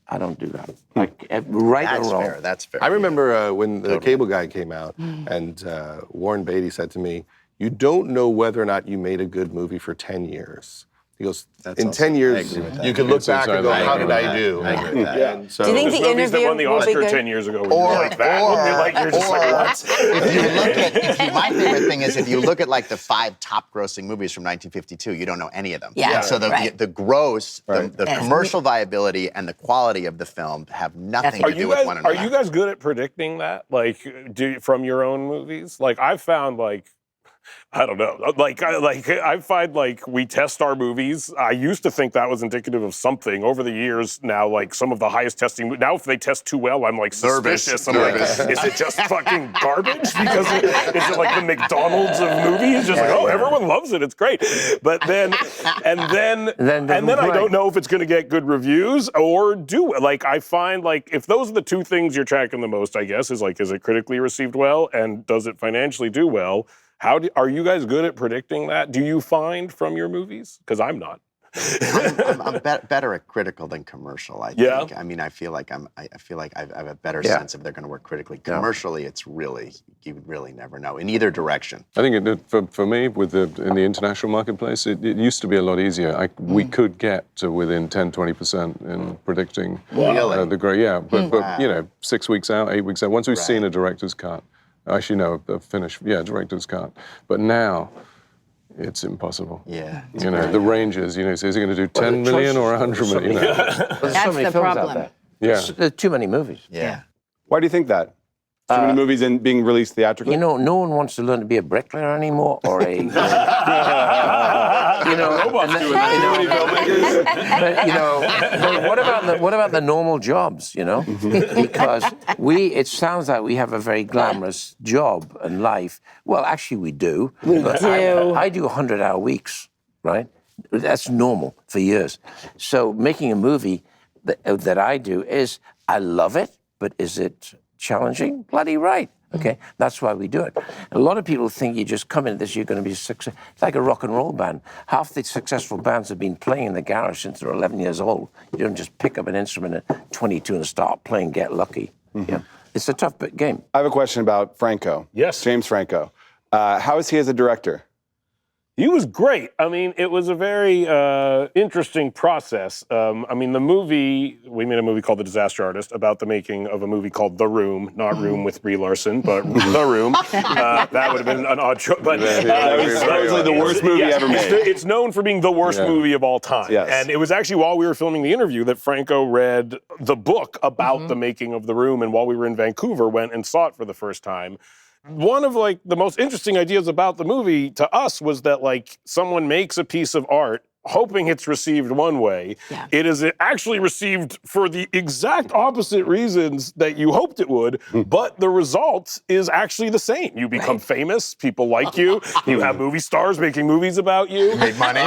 I don't do that. Like, right or wrong. That's fair. I remember when the Cable Guy came out, and Warren Beatty said to me, you don't know whether or not you made a good movie for 10 years. He goes, in 10 years, you can look back and go, how did I do? I agree with that. Yeah. So, do you think the movies that won the Oscar 10 years ago were like that? You're just like, what? If you look at, my favorite thing is if you look at like the 5 top grossing movies from 1952, you don't know any of them. Yeah. And so the gross, the commercial viability and the quality of the film have nothing to do with one another. Are you guys good at predicting that? Like, from your own movies? Like, I've found like, I don't know. I find like we test our movies. I used to think that was indicative of something. Over the years now, like some of the highest testing. Now, if they test too well, I'm like suspicious. I'm like, is it just fucking garbage? Because is it like the McDonald's of movies? Just like, oh, everyone loves it. It's great. But then I don't know if it's going to get good reviews or like I find like if those are the two things you're tracking the most, I guess is like, is it critically received well and does it financially do well? Are you guys good at predicting that? Do you find from your movies? Because I'm not. I'm better at critical than commercial, I think. I mean, I feel like I have a better sense if they're going to work critically. Commercially, it's really, you really never know in either direction. I think for me, in the international marketplace, it used to be a lot easier. We could get to within 10, 20% in predicting the grade. Yeah, but 6 weeks out, 8 weeks out, once we've seen a director's cut, actually no, a finished, director's cut. But now, it's impossible. Yeah. The ranges, is he going to do 10 million or 100 million? There's so many films out there. Yeah. There's too many movies. Yeah. Why do you think that? Too many movies being released theatrically? No one wants to learn to be a bricklayer anymore, or a... robots doing that. But what about the normal jobs, Because it sounds like we have a very glamorous job and life. Well, actually we do. I do 100-hour weeks, right? That's normal for years. So making a movie that I do I love it, but is it challenging? Bloody right. Okay, that's why we do it. A lot of people think you just come into this, you're going to be successful. It's like a rock and roll band. Half the successful bands have been playing in the garage since they're 11 years old. You don't just pick up an instrument at 22 and start playing, get lucky. Yeah, it's a tough game. I have a question about Franco. Yes. James Franco. How is he as a director? He was great. I mean, it was a very interesting process. We made a movie called The Disaster Artist about the making of a movie called The Room, not Room with Brie Larson, but The Room. That would have been an odd choice. But that was supposedly the worst movie ever made. It's known for being the worst movie of all time. Yes. And it was actually while we were filming the interview that Franco read the book about the making of The Room, and while we were in Vancouver, went and saw it for the first time. One of the most interesting ideas about the movie to us was that someone makes a piece of art hoping it's received one way. Yeah. It is actually received for the exact opposite reasons that you hoped it would, but the result is actually the same. You become famous, people like you, you have movie stars making movies about you. You made money,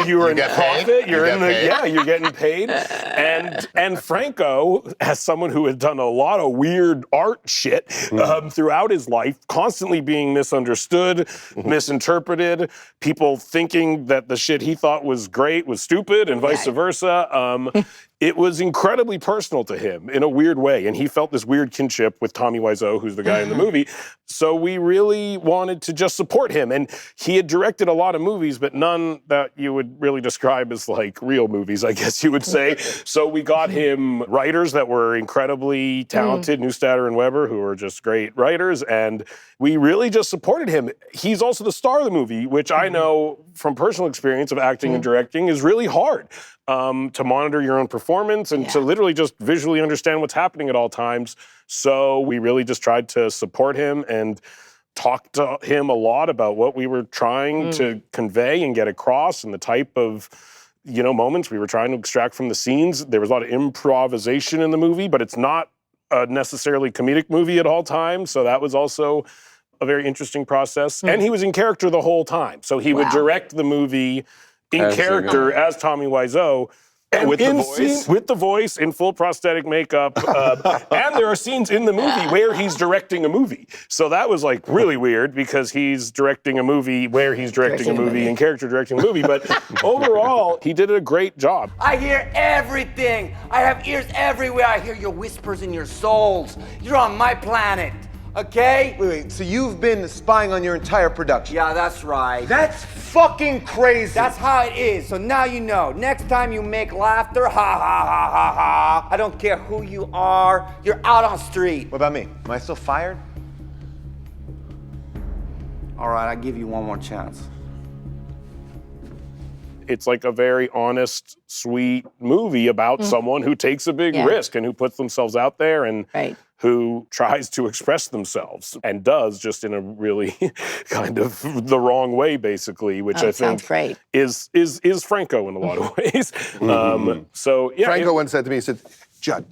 You're in profit, you're getting paid. And Franco, as someone who had done a lot of weird art shit throughout his life, constantly being misunderstood, misinterpreted, people thinking that the shit he thought was great was stupid and vice versa. It was incredibly personal to him in a weird way, and he felt this weird kinship with Tommy Wiseau, who's the guy in the movie. So we really wanted to just support him, and he had directed a lot of movies, but none that you would really describe as real movies, I guess you would say. So we got him writers that were incredibly talented, Neustaedter and Weber, who were just great writers, and we really just supported him. He's also the star of the movie, which I know from personal experience of acting and directing is really hard. To monitor your own performance and to literally just visually understand what's happening at all times. So we really just tried to support him and talk to him a lot about what we were trying to convey and get across and the type of moments we were trying to extract from the scenes. There was a lot of improvisation in the movie, but it's not a necessarily comedic movie at all times. So that was also a very interesting process. And he was in character the whole time. So he would direct the movie in character as Tommy Wiseau. And with the voice? With the voice, in full prosthetic makeup. And there are scenes in the movie where he's directing a movie. So that was really weird because he's directing a movie where he's directing a movie in character directing a movie. But overall, he did a great job. I hear everything. I have ears everywhere. I hear your whispers in your souls. You're on my planet. Okay? Wait, so you've been spying on your entire production? Yeah, that's right. That's fucking crazy. That's how it is. So now you know. Next time you make laughter, ha ha ha ha ha. I don't care who you are. You're out on the street. What about me? Am I still fired? All right, I'll give you one more chance. It's a very honest, sweet movie about someone who takes a big risk and who puts themselves out there and who tries to express themselves and does just in a really kind of the wrong way, basically, which I think is Franco in a lot of ways. Franco once said to me, he said, Judd,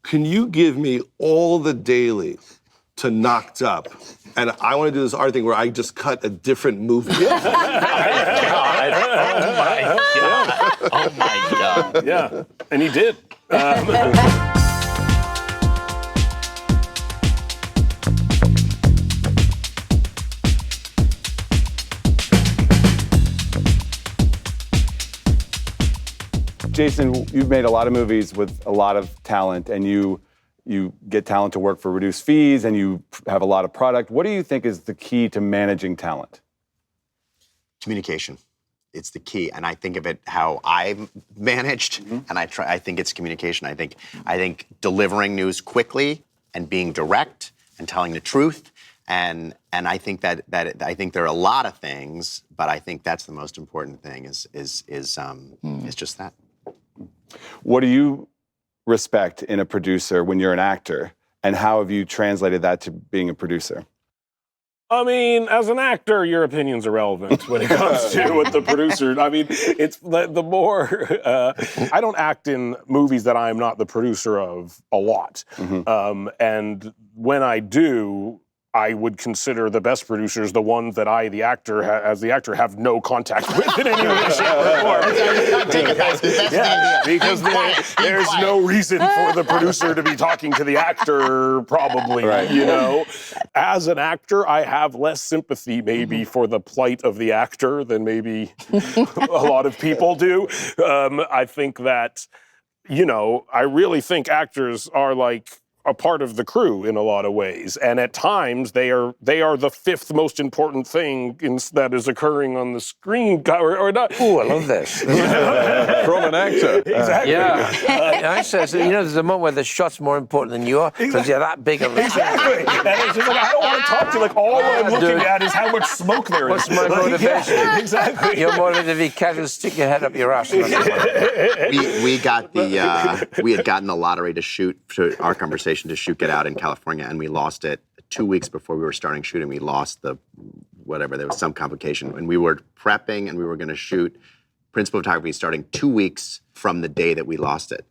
can you give me all the dailies to Knocked Up? And I want to do this art thing where I just cut a different movie. Oh my God. Yeah, and he did. Jason, you've made a lot of movies with a lot of talent, and you get talent to work for reduced fees, and you have a lot of product. What do you think is the key to managing talent? Communication. It's the key, and I think of it how I managed, and I think it's communication. I think delivering news quickly and being direct and telling the truth, and I think I think there are a lot of things, but I think that's the most important thing is just that. What do you respect in a producer when you're an actor, and how have you translated that to being a producer? I mean, as an actor, your opinion's irrelevant when it comes to what the producer. I mean, it's the more I don't act in movies that I'm not the producer of a lot, and when I do, I would consider the best producers the ones that I, the actor, as the actor, have no contact with in any way, shape, or form. Yeah, because there's no reason for the producer to be talking to the actor, probably, you know. As an actor, I have less sympathy, maybe, for the plight of the actor than maybe a lot of people do. I think that, you know, I really think actors are like a part of the crew in a lot of ways, and at times they are the fifth most important thing that is occurring on the screen, or not. Ooh, I love this. From an actor. Exactly. I says, you know, there's a moment where the shot's more important than you are because you're that big of a. Exactly. And it's just like, I don't want to talk to you. Like, all I'm looking at is how much smoke there is. What's my motivation? Yeah, exactly. You're motivated to be casual, stick your head up your ass. we had gotten the lottery to shoot our conversation to shoot Get Out in California, and we lost it 2 weeks before we were starting shooting. We lost there was some complication, and we were prepping, and we were going to shoot principal photography starting 2 weeks from the day that we lost it.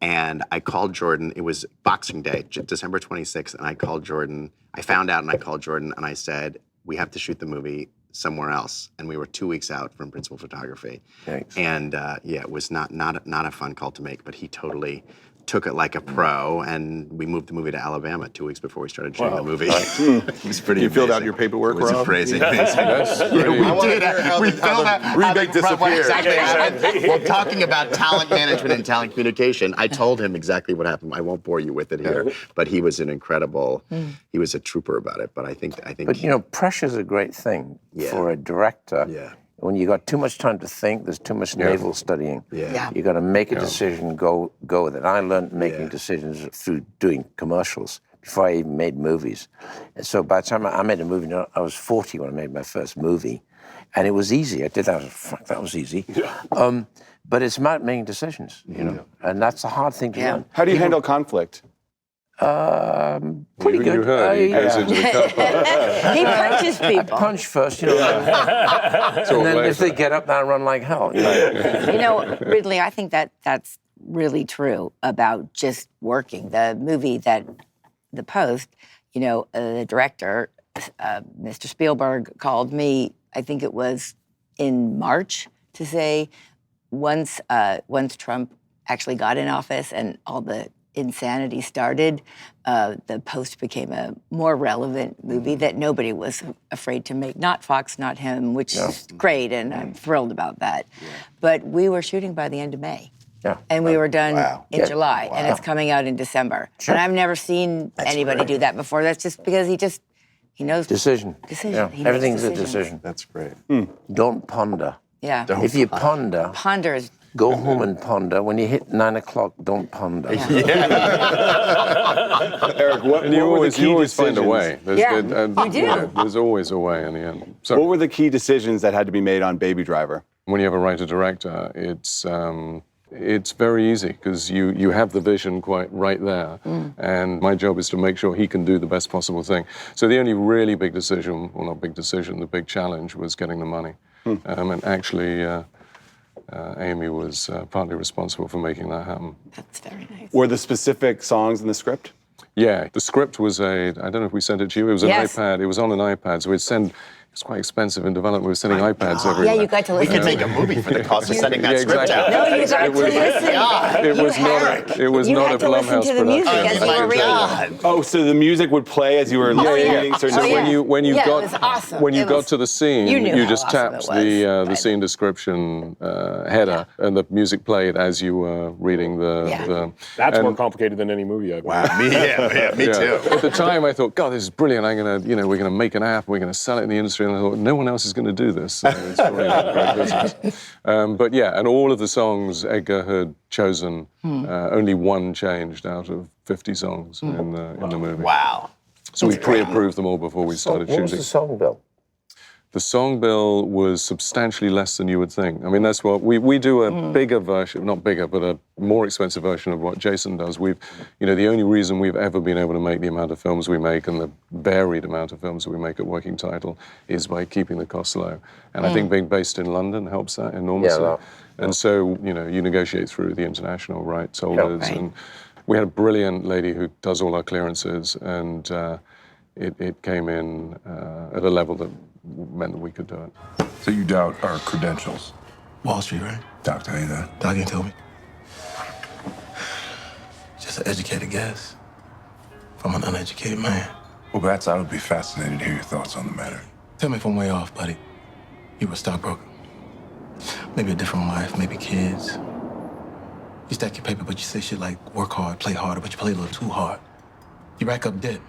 And I called Jordan. It was Boxing Day, December 26th, and I called Jordan. I found out, and I called Jordan, and I said, we have to shoot the movie somewhere else. And we were 2 weeks out from principal photography. Thanks. And it was not a fun call to make, but he totally took it like a pro, and we moved the movie to Alabama 2 weeks before we started shooting the movie. It was pretty You filled amazing. out your paperwork, It was Rob? amazing. That's We pretty- did. We filled out remake disappeared. Exactly. Well, talking about talent management and talent communication, I told him exactly what happened. I won't bore you with it here, but he was an incredible. He was a trooper about it. But I think. But you know, pressure's a great thing for a director. Yeah. When you got too much time to think, there's too much naval studying. Yeah. You got to make a decision, go with it. I learned making decisions through doing commercials before I even made movies. And so by the time I made a movie, I was 40 when I made my first movie, and it was easy. I did that. Fuck, that was easy. But it's about making decisions, you know, and that's a hard thing to learn. How do you handle conflict? Pretty good. You heard he goes into the car park. He punches people. I punch first, you know. And then if they get up, they'll run like hell. You know? You know, Ridley, I think that's really true about just working. The movie The Post, you know, the director, Mr. Spielberg, called me, I think it was in March, to say once Trump actually got in office and all the insanity started, The Post became a more relevant movie that nobody was afraid to make. Not Fox, not him, which is great, and I'm thrilled about that. But we were shooting by the end of May. Yeah. And we were done in July, and it's coming out in December. And I've never seen anybody do that before. That's just because he knows. Decision. Yeah. Everything's a decision. That's great. Don't ponder. Yeah. If you ponder. Ponder is. Go home and ponder. When you hit 9 o'clock, don't ponder. Eric, what You were the key always find a decisions? way. You do. There's always a way in the end. So What were the key decisions that had to be made on Baby Driver? when you have a writer-director, it's very easy because you have the vision quite right there. And my job is to make sure he can do the best possible thing. So the only really big decision, well, not big decision, the big challenge was getting the money. And actually, Amy was partly responsible for making that happen. That's very nice. Were the specific songs in the script? Yeah, the script was I don't know if we sent it to you, it was an Yes. iPad, it was on an iPad, so we'd send It's quite expensive in development. We were sending iPads everywhere. Yeah, you got to listen. We could make a movie for the cost of sending that script exactly. out. No, you got to listen. It was not a Blumhouse to the music as you were reading. Oh, so the music would play as you were reading certain So scenes? when you it got was awesome. when you It got was- to the scene, you knew how just awesome tapped it was, the scene description header, and the music played as you were reading the. That's more and- complicated than any movie I've Wow, me too. At the time, I thought, God, this is brilliant. We're gonna make an app. We're gonna sell it in the industry. And I thought, no one else is gonna do this. So it's probably not great business. But yeah, and all of the songs Edgar had chosen, only one changed out of 50 songs in the movie. Wow. So we pre-approved them all before we started What was shooting. the song bill? The song bill was substantially less than you would think. I mean, that's what we do a bigger version, not bigger, but a more expensive version of what Jason does. The only reason we've ever been able to make the amount of films we make and the varied amount of films that we make at Working Title is by keeping the costs low. And I think being based in London helps that enormously. Yeah, and so, you negotiate through the international rights holders. And we had a brilliant lady who does all our clearances, and it came in at a level that meant that we could do it. So you doubt our credentials? Wall Street, right? Doc tell you that? Doc didn't tell me. Just an educated guess from an uneducated man. Well, Bats, I would be fascinated to hear your thoughts on the matter. Tell me if I'm way off, buddy. You were a stockbroker. Maybe a different wife, maybe kids. You stack your paper, but you say shit like work hard, play harder, but you play a little too hard. You rack up debt.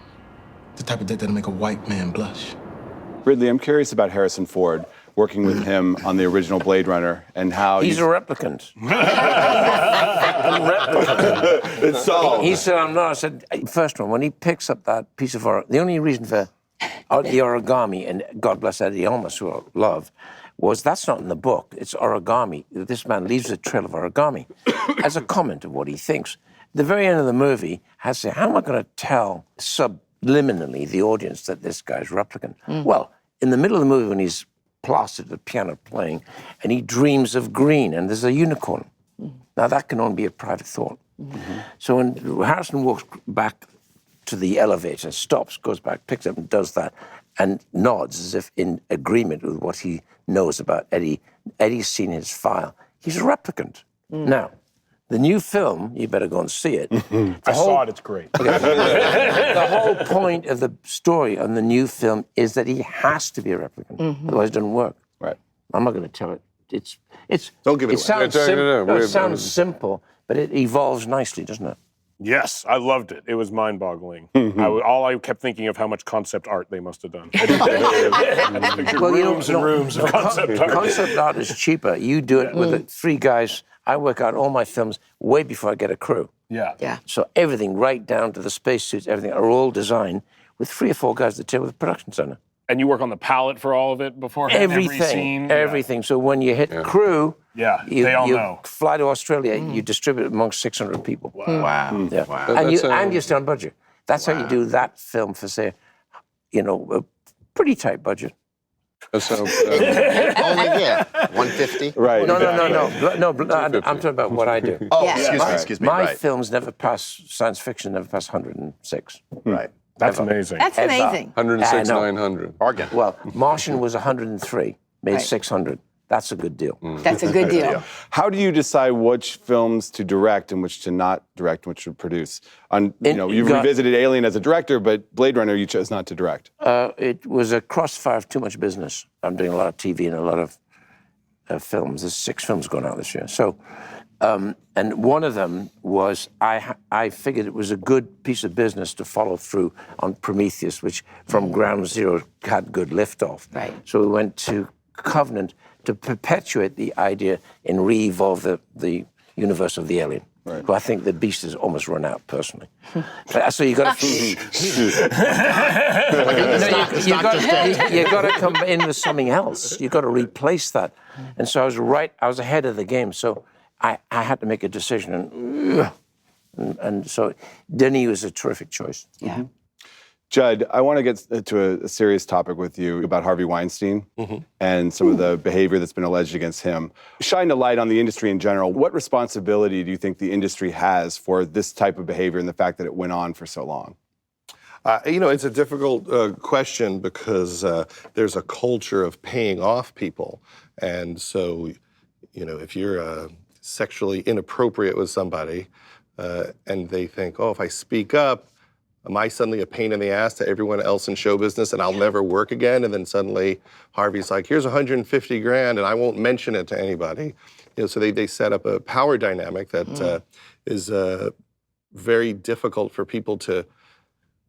The type of debt that'll make a white man blush. Ridley, I'm curious about Harrison Ford, working with him on the original Blade Runner and how He's a replicant. It's solved. He said, I'm not. I said, first one, when he picks up that piece of origami, the only reason for the origami, and God bless Eddie Olmos, who I love, was that's not in the book. It's origami. This man leaves a trail of origami as a comment of what he thinks. The very end of the movie has to say, how am I going to tell subliminally the audience that this guy's replicant? Well, in the middle of the movie when he's plastered at the piano playing and he dreams of green and there's a unicorn. Now that can only be a private thought. So when Harrison walks back to the elevator, stops, goes back, picks up and does that and nods as if in agreement with what he knows about Eddie. Eddie's seen his file. He's a replicant. Now, the new film, you better go and see it. I saw it, it's great. The whole point of the story on the new film is that he has to be a replicant. Otherwise it doesn't work. Right. I'm not going to tell it. It's Don't give it away. sounds it sounds simple, but it evolves nicely, doesn't it? Yes, I loved it. It was mind-boggling. All I kept thinking of how much concept art they must have done. Rooms and rooms of concept art. Concept art is cheaper. You do it with the 3 guys. I work out all my films way before I get a crew. Yeah. So everything, right down to the spacesuits, everything, are all designed with 3 or 4 guys that deal with the production center. And you work on the palette for all of it beforehand? Every scene? Everything. So when you hit crew, they all know. Fly to Australia, you distribute it amongst 600 people. Wow. Yeah. Wow. And you stay on budget. That's how you do that film for, say, a pretty tight budget. So, Only 150. Right. No. I'm talking about what I do. Oh, excuse me. My Right. films never pass, science fiction never pass 106. Right. That's Ever. amazing. That's amazing. 106, I know. 900. Bargain. Well, Martian was 103, made Right. 600. That's a good deal. That's a good deal. How do you decide which films to direct and which to not direct, which to produce? You've revisited Alien as a director, but Blade Runner you chose not to direct. It was a crossfire of too much business. I'm doing a lot of TV and a lot of films. There's 6 films going out this year. So, and one of them was I figured it was a good piece of business to follow through on Prometheus, which from ground zero had good liftoff. Right. So we went to Covenant to perpetuate the idea and re-evolve the universe of the alien. Right. Who I think the beast has almost run out, personally. So you got to... you got to come in with something else. You got to replace that. And so I was ahead of the game. So I had to make a decision. And so Denis was a terrific choice. Yeah. Judd, I want to get to a serious topic with you about Harvey Weinstein and some of the behavior that's been alleged against him. Shine a light on the industry in general. What responsibility do you think the industry has for this type of behavior and the fact that it went on for so long? It's a difficult question because there's a culture of paying off people. And so, if you're sexually inappropriate with somebody and they think, oh, if I speak up, am I suddenly a pain in the ass to everyone else in show business and I'll never work again? And then suddenly Harvey's like, here's 150 grand and I won't mention it to anybody. So they set up a power dynamic that is very difficult for people to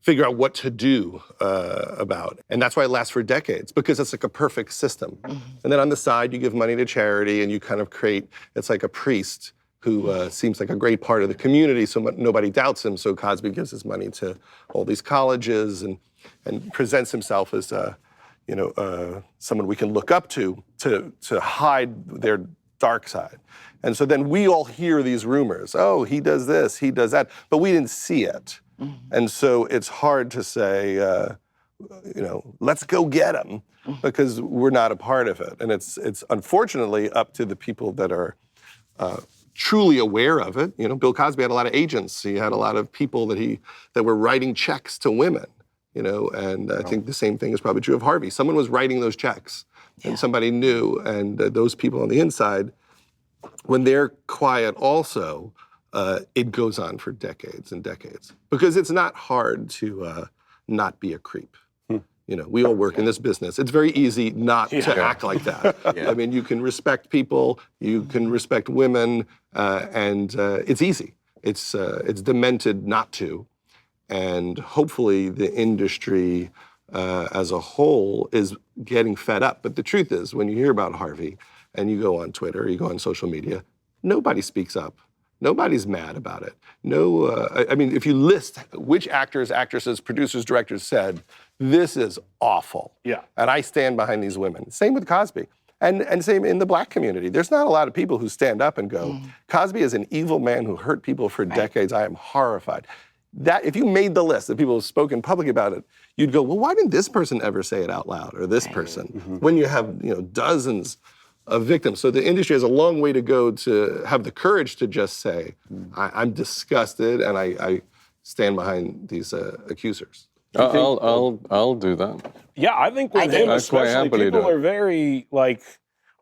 figure out what to do about. And that's why it lasts for decades, because it's like a perfect system. And then on the side, you give money to charity and you kind of create, it's like a priest who seems like a great part of the community, so nobody doubts him. So Cosby gives his money to all these colleges and presents himself as someone we can look up to hide their dark side. And so then we all hear these rumors. Oh, he does this, he does that, but we didn't see it. And so it's hard to say, let's go get him, because we're not a part of it. And it's unfortunately up to the people that are truly aware of it. Bill Cosby had a lot of agents. He had a lot of people that were writing checks to women. And I think the same thing is probably true of Harvey. Someone was writing those checks, and somebody knew. And those people on the inside, when they're quiet, also. It goes on for decades and decades, because it's not hard to not be a creep. We all work in this business. It's very easy not to act like that. I mean, you can respect people, you can respect women, and it's easy. It's demented not to. And hopefully the industry as a whole is getting fed up. But the truth is, when you hear about Harvey and you go on Twitter, you go on social media, nobody speaks up. Nobody's mad about it. If you list which actors, actresses, producers, directors said, this is awful. Yeah. And I stand behind these women. Same with Cosby. And same in the black community. There's not a lot of people who stand up and go, Cosby is an evil man who hurt people for decades. I am horrified. That, if you made the list of people who've spoken publicly about it, you'd go, well, why didn't this person ever say it out loud, or this person? When you have, dozens of victims. So the industry has a long way to go to have the courage to just say, I'm disgusted and I stand behind these accusers. I'll do that. Yeah, I think with him especially, people are very,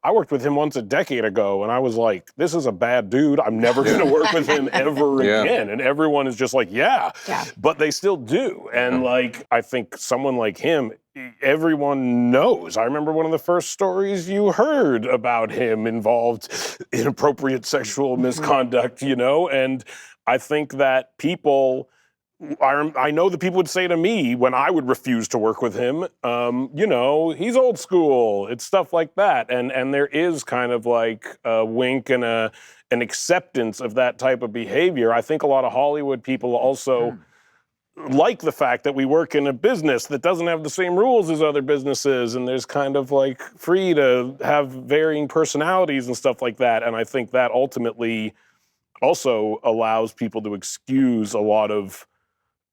I worked with him once a decade ago, and I was like, this is a bad dude. I'm never going to work with him ever again. And everyone is just like, yeah. But they still do. And I think someone like him, everyone knows. I remember one of the first stories you heard about him involved inappropriate sexual misconduct, and I think that people, I know that people would say to me when I would refuse to work with him, he's old school. It's stuff like that. And there is kind of like a wink and an acceptance of that type of behavior. I think a lot of Hollywood people also like the fact that we work in a business that doesn't have the same rules as other businesses, and there's kind of free to have varying personalities and stuff like that. And I think that ultimately also allows people to excuse a lot of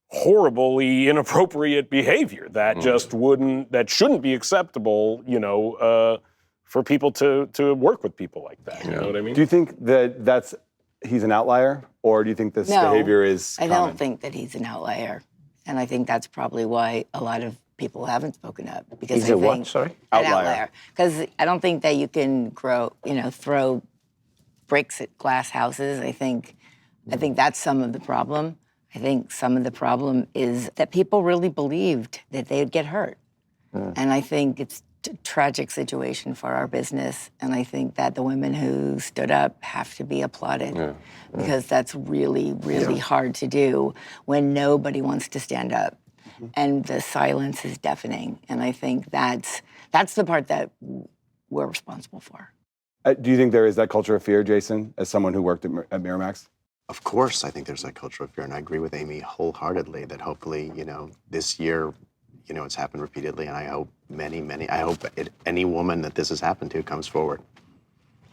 horribly inappropriate behavior that that shouldn't be acceptable, for people to work with people like that. You know what I mean? Do you think that he's an outlier, or do you think this behavior is common? I don't think that he's an outlier. And I think that's probably why a lot of people haven't spoken up. Because he's a what, sorry? An outlier. Because I don't think that you can throw bricks at glass houses. I think that's some of the problem. I think some of the problem is that people really believed that they'd get hurt. And I think it's a tragic situation for our business. And I think that the women who stood up have to be applauded because that's really, really hard to do when nobody wants to stand up. And the silence is deafening. And I think that's the part that we're responsible for. Do you think there is that culture of fear, Jason, as someone who worked at Miramax? Of course, I think there's that culture of fear, and I agree with Amy wholeheartedly that hopefully, this year, it's happened repeatedly, and I hope any woman that this has happened to comes forward.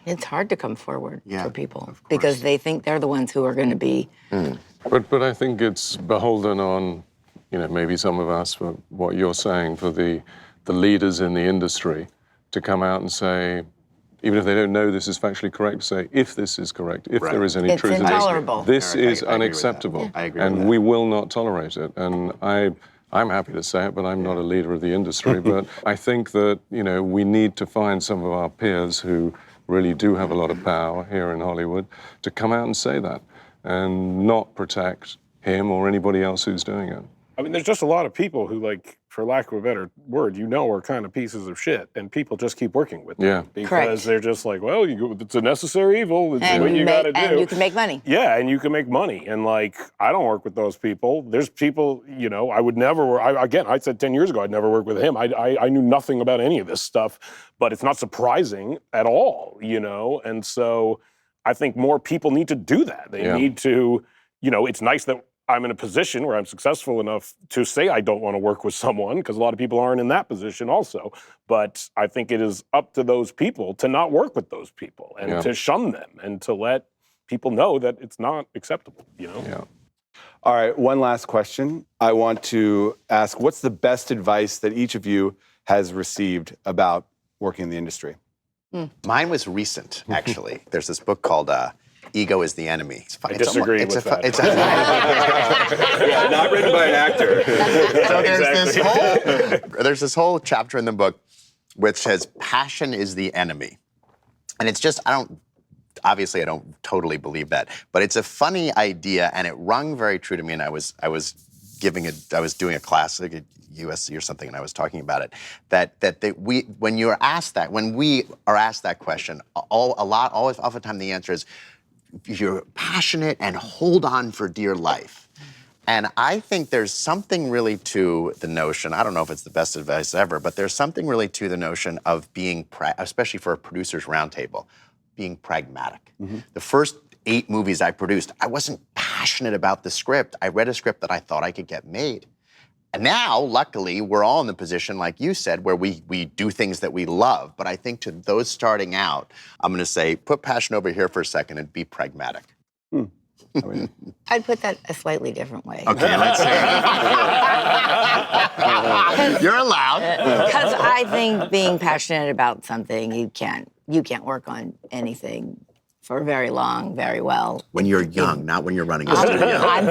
It's hard to come forward for people because they think they're the ones who are going to be. But I think it's beholden on, maybe some of us, for what you're saying, for the leaders in the industry to come out and say, even if they don't know this is factually correct, to say, if this is correct, if there is any truth in this, this is unacceptable. I agree and with we will not tolerate it. And I'm happy to say it, but I'm not a leader of the industry. But I think that, we need to find some of our peers who really do have a lot of power here in Hollywood to come out and say that and not protect him or anybody else who's doing it. I mean, there's just a lot of people who, like, for lack of a better word, are kind of pieces of shit, and people just keep working with them. Yeah. Because Correct. they're just like, well, it's a necessary evil. It's And what you got to do. And you can make money. Yeah, and you can make money. And, like, I don't work with those people. There's people, I would never, I said 10 years ago I'd never work with him. I knew nothing about any of this stuff, but it's not surprising at all, And so I think more people need to do that. They need to, it's nice that I'm in a position where I'm successful enough to say I don't want to work with someone, because a lot of people aren't in that position also. But I think it is up to those people to not work with those people and to shun them and to let people know that it's not acceptable, Yeah. All right, one last question. I want to ask, what's the best advice that each of you has received about working in the industry? Mine was recent, actually. There's this book called Ego is the Enemy. I disagree with that. Yeah, not written by an actor. So there's this whole chapter in the book which says passion is the enemy. And it's just, obviously I don't totally believe that, but it's a funny idea and it rung very true to me. And I was doing a class like at USC or something, and I was talking about it. When we are asked that question, oftentimes the answer is, you're passionate and hold on for dear life. And I think there's something really to the notion, I don't know if it's the best advice ever, but there's something really to the notion of being, especially for a producer's roundtable, being pragmatic. The first 8 movies I produced, I wasn't passionate about the script. I read a script that I thought I could get made. And now, luckily, we're all in the position, like you said, where we do things that we love. But I think to those starting out, I'm going to say, put passion over here for a second and be pragmatic. I'd put that a slightly different way. Okay, let's hear it. You're allowed. Because I think being passionate about something, you can't work on anything for very long, very well. When you're young, not when you're running a studio.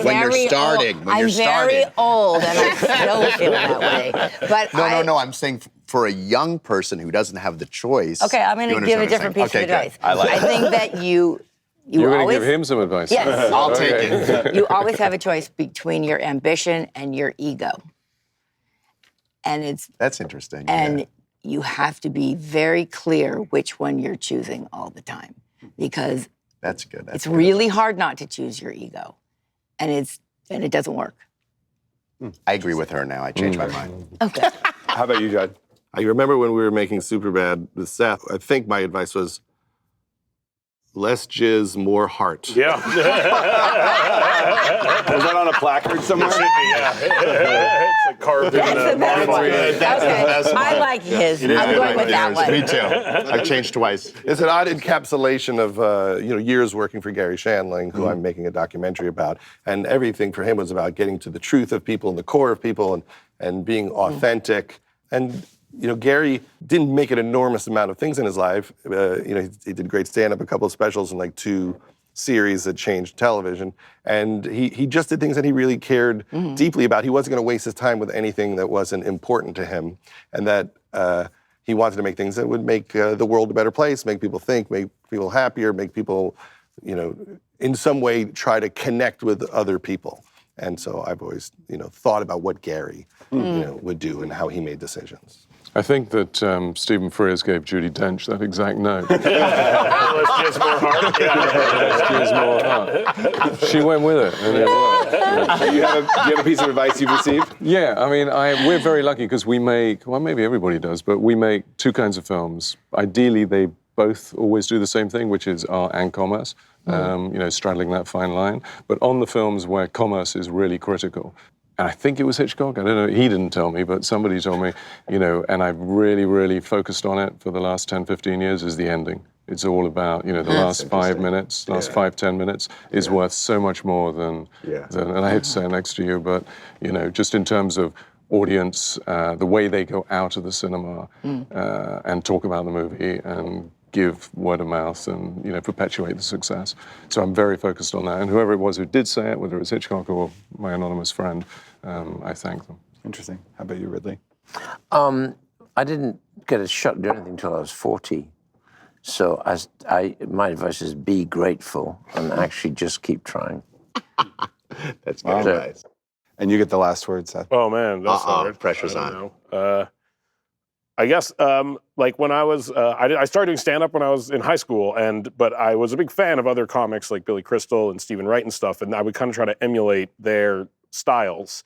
When you're starting. I'm very old, and I still feel that way. But No. I'm saying for a young person who doesn't have the choice. Okay, I'm going to give a different piece of advice. I think that you're going to give him some advice. Yes. I'll take it. You always have a choice between your ambition and your ego. And that's interesting. And you have to be very clear which one you're choosing all the time. Because that's good. It's really hard not to choose your ego. And it doesn't work. I agree with her now. I changed my mind. Okay. How about you, Judd? I remember when we were making Superbad with Seth, I think my advice was, less jizz, more heart. Yeah. Was that on a placard somewhere? It should be, yeah. It's like carved in That's the best one. Okay. I like his. I'm going with that one. Me too. I've changed twice. It's an odd encapsulation of years working for Gary Shandling, who I'm making a documentary about, and everything for him was about getting to the truth of people and the core of people and being authentic. And Gary didn't make an enormous amount of things in his life. He did great stand-up, a couple of specials, and like 2 series that changed television. And he just did things that he really cared deeply about. He wasn't going to waste his time with anything that wasn't important to him, and that he wanted to make things that would make the world a better place, make people think, make people happier, make people, in some way try to connect with other people. And so I've always, thought about what Gary, would do and how he made decisions. I think that Stephen Frears gave Judi Dench that exact note. Let's jizz more heart. Let's jizz more heart. She went with it, and it worked. Do you have a piece of advice you've received? Yeah, I mean, we're very lucky because we make, well, maybe everybody does, but we make 2 kinds of films. Ideally, they both always do the same thing, which is art and commerce, straddling that fine line. But on the films where commerce is really critical, and I think it was Hitchcock, I don't know, he didn't tell me, but somebody told me, and I've really, really focused on it for the last 10, 15 years, is the ending. It's all about, the last 5 minutes, last 5-10 minutes is worth so much more than, and I hate to say it next to you, but, just in terms of audience, the way they go out of the cinema and talk about the movie and give word of mouth and, perpetuate the success. So I'm very focused on that. And whoever it was who did say it, whether it was Hitchcock or my anonymous friend, I thank them. Interesting. How about you, Ridley? I didn't get a shot to do anything until I was 40. So my advice is be grateful and actually just keep trying. That's good advice. And you get the last word, Seth. Oh man, that's hard. Pressure's on. I guess like when I was, I started doing stand-up when I was in high school, but I was a big fan of other comics like Billy Crystal and Stephen Wright and stuff, and I would kind of try to emulate their styles.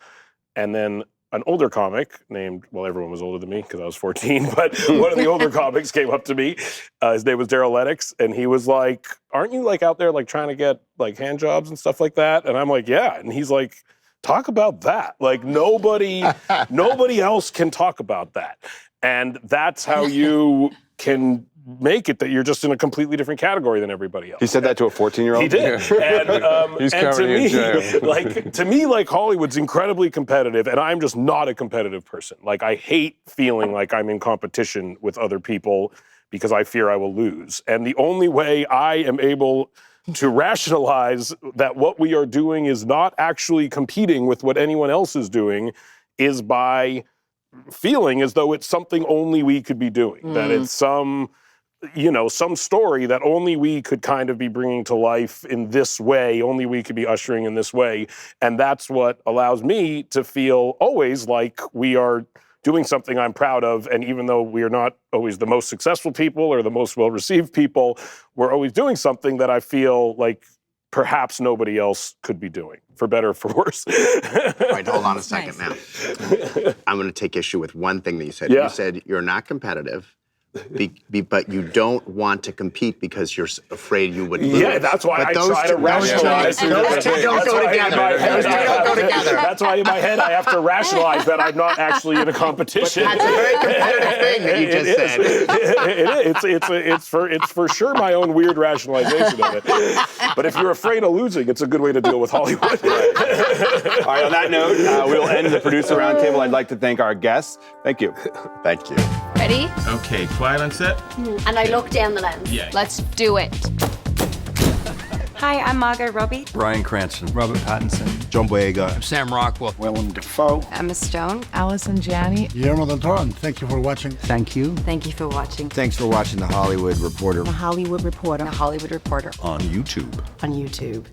And then an older comic named, well, everyone was older than me because I was 14, but one of the older comics came up to me. His name was Daryl Lennox, and he was like, "Aren't you like out there like trying to get like hand jobs and stuff like that?" And I'm like, "Yeah." And he's like, "Talk about that. Like nobody else can talk about that." And that's how you can make it that you're just in a completely different category than everybody else. He said that to a 14-year-old? He did. And, He's and currently in jail. to me, Hollywood's incredibly competitive, and I'm just not a competitive person. Like, I hate feeling like I'm in competition with other people because I fear I will lose. And the only way I am able to rationalize that what we are doing is not actually competing with what anyone else is doing is by feeling as though it's something only we could be doing, that it's some story that only we could kind of be bringing to life in this way, only we could be ushering in this way. And that's what allows me to feel always like we are doing something I'm proud of. And even though we are not always the most successful people or the most well-received people, we're always doing something that I feel like perhaps nobody else could be doing, for better or for worse. All right, hold on a second now. I'm going to take issue with one thing that you said. Yeah. You said you're not competitive, but you don't want to compete because you're afraid you would lose. Yeah, that's why I try to rationalize. Those two don't go together. Those two don't go together. That's why in my head I have to rationalize that I'm not actually in a competition. But that's a very competitive thing that you just said. It's for sure my own weird rationalization of it. But if you're afraid of losing, it's a good way to deal with Hollywood. All right, on that note, we'll end the producer roundtable. I'd like to thank our guests. Thank you. Thank you. Ready? Okay, quiet on set. And I look down the lens. Yeah. Let's do it. Hi, I'm Margot Robbie. Brian Cranston. Robert Pattinson. John Boyega. Sam Rockwell. Willem Dafoe. Emma Stone. Allison Janney. Guillermo del Toro. Thank you for watching. Thank you. Thank you for watching. Thanks for watching The Hollywood Reporter. The Hollywood Reporter. The Hollywood Reporter. On YouTube. On YouTube.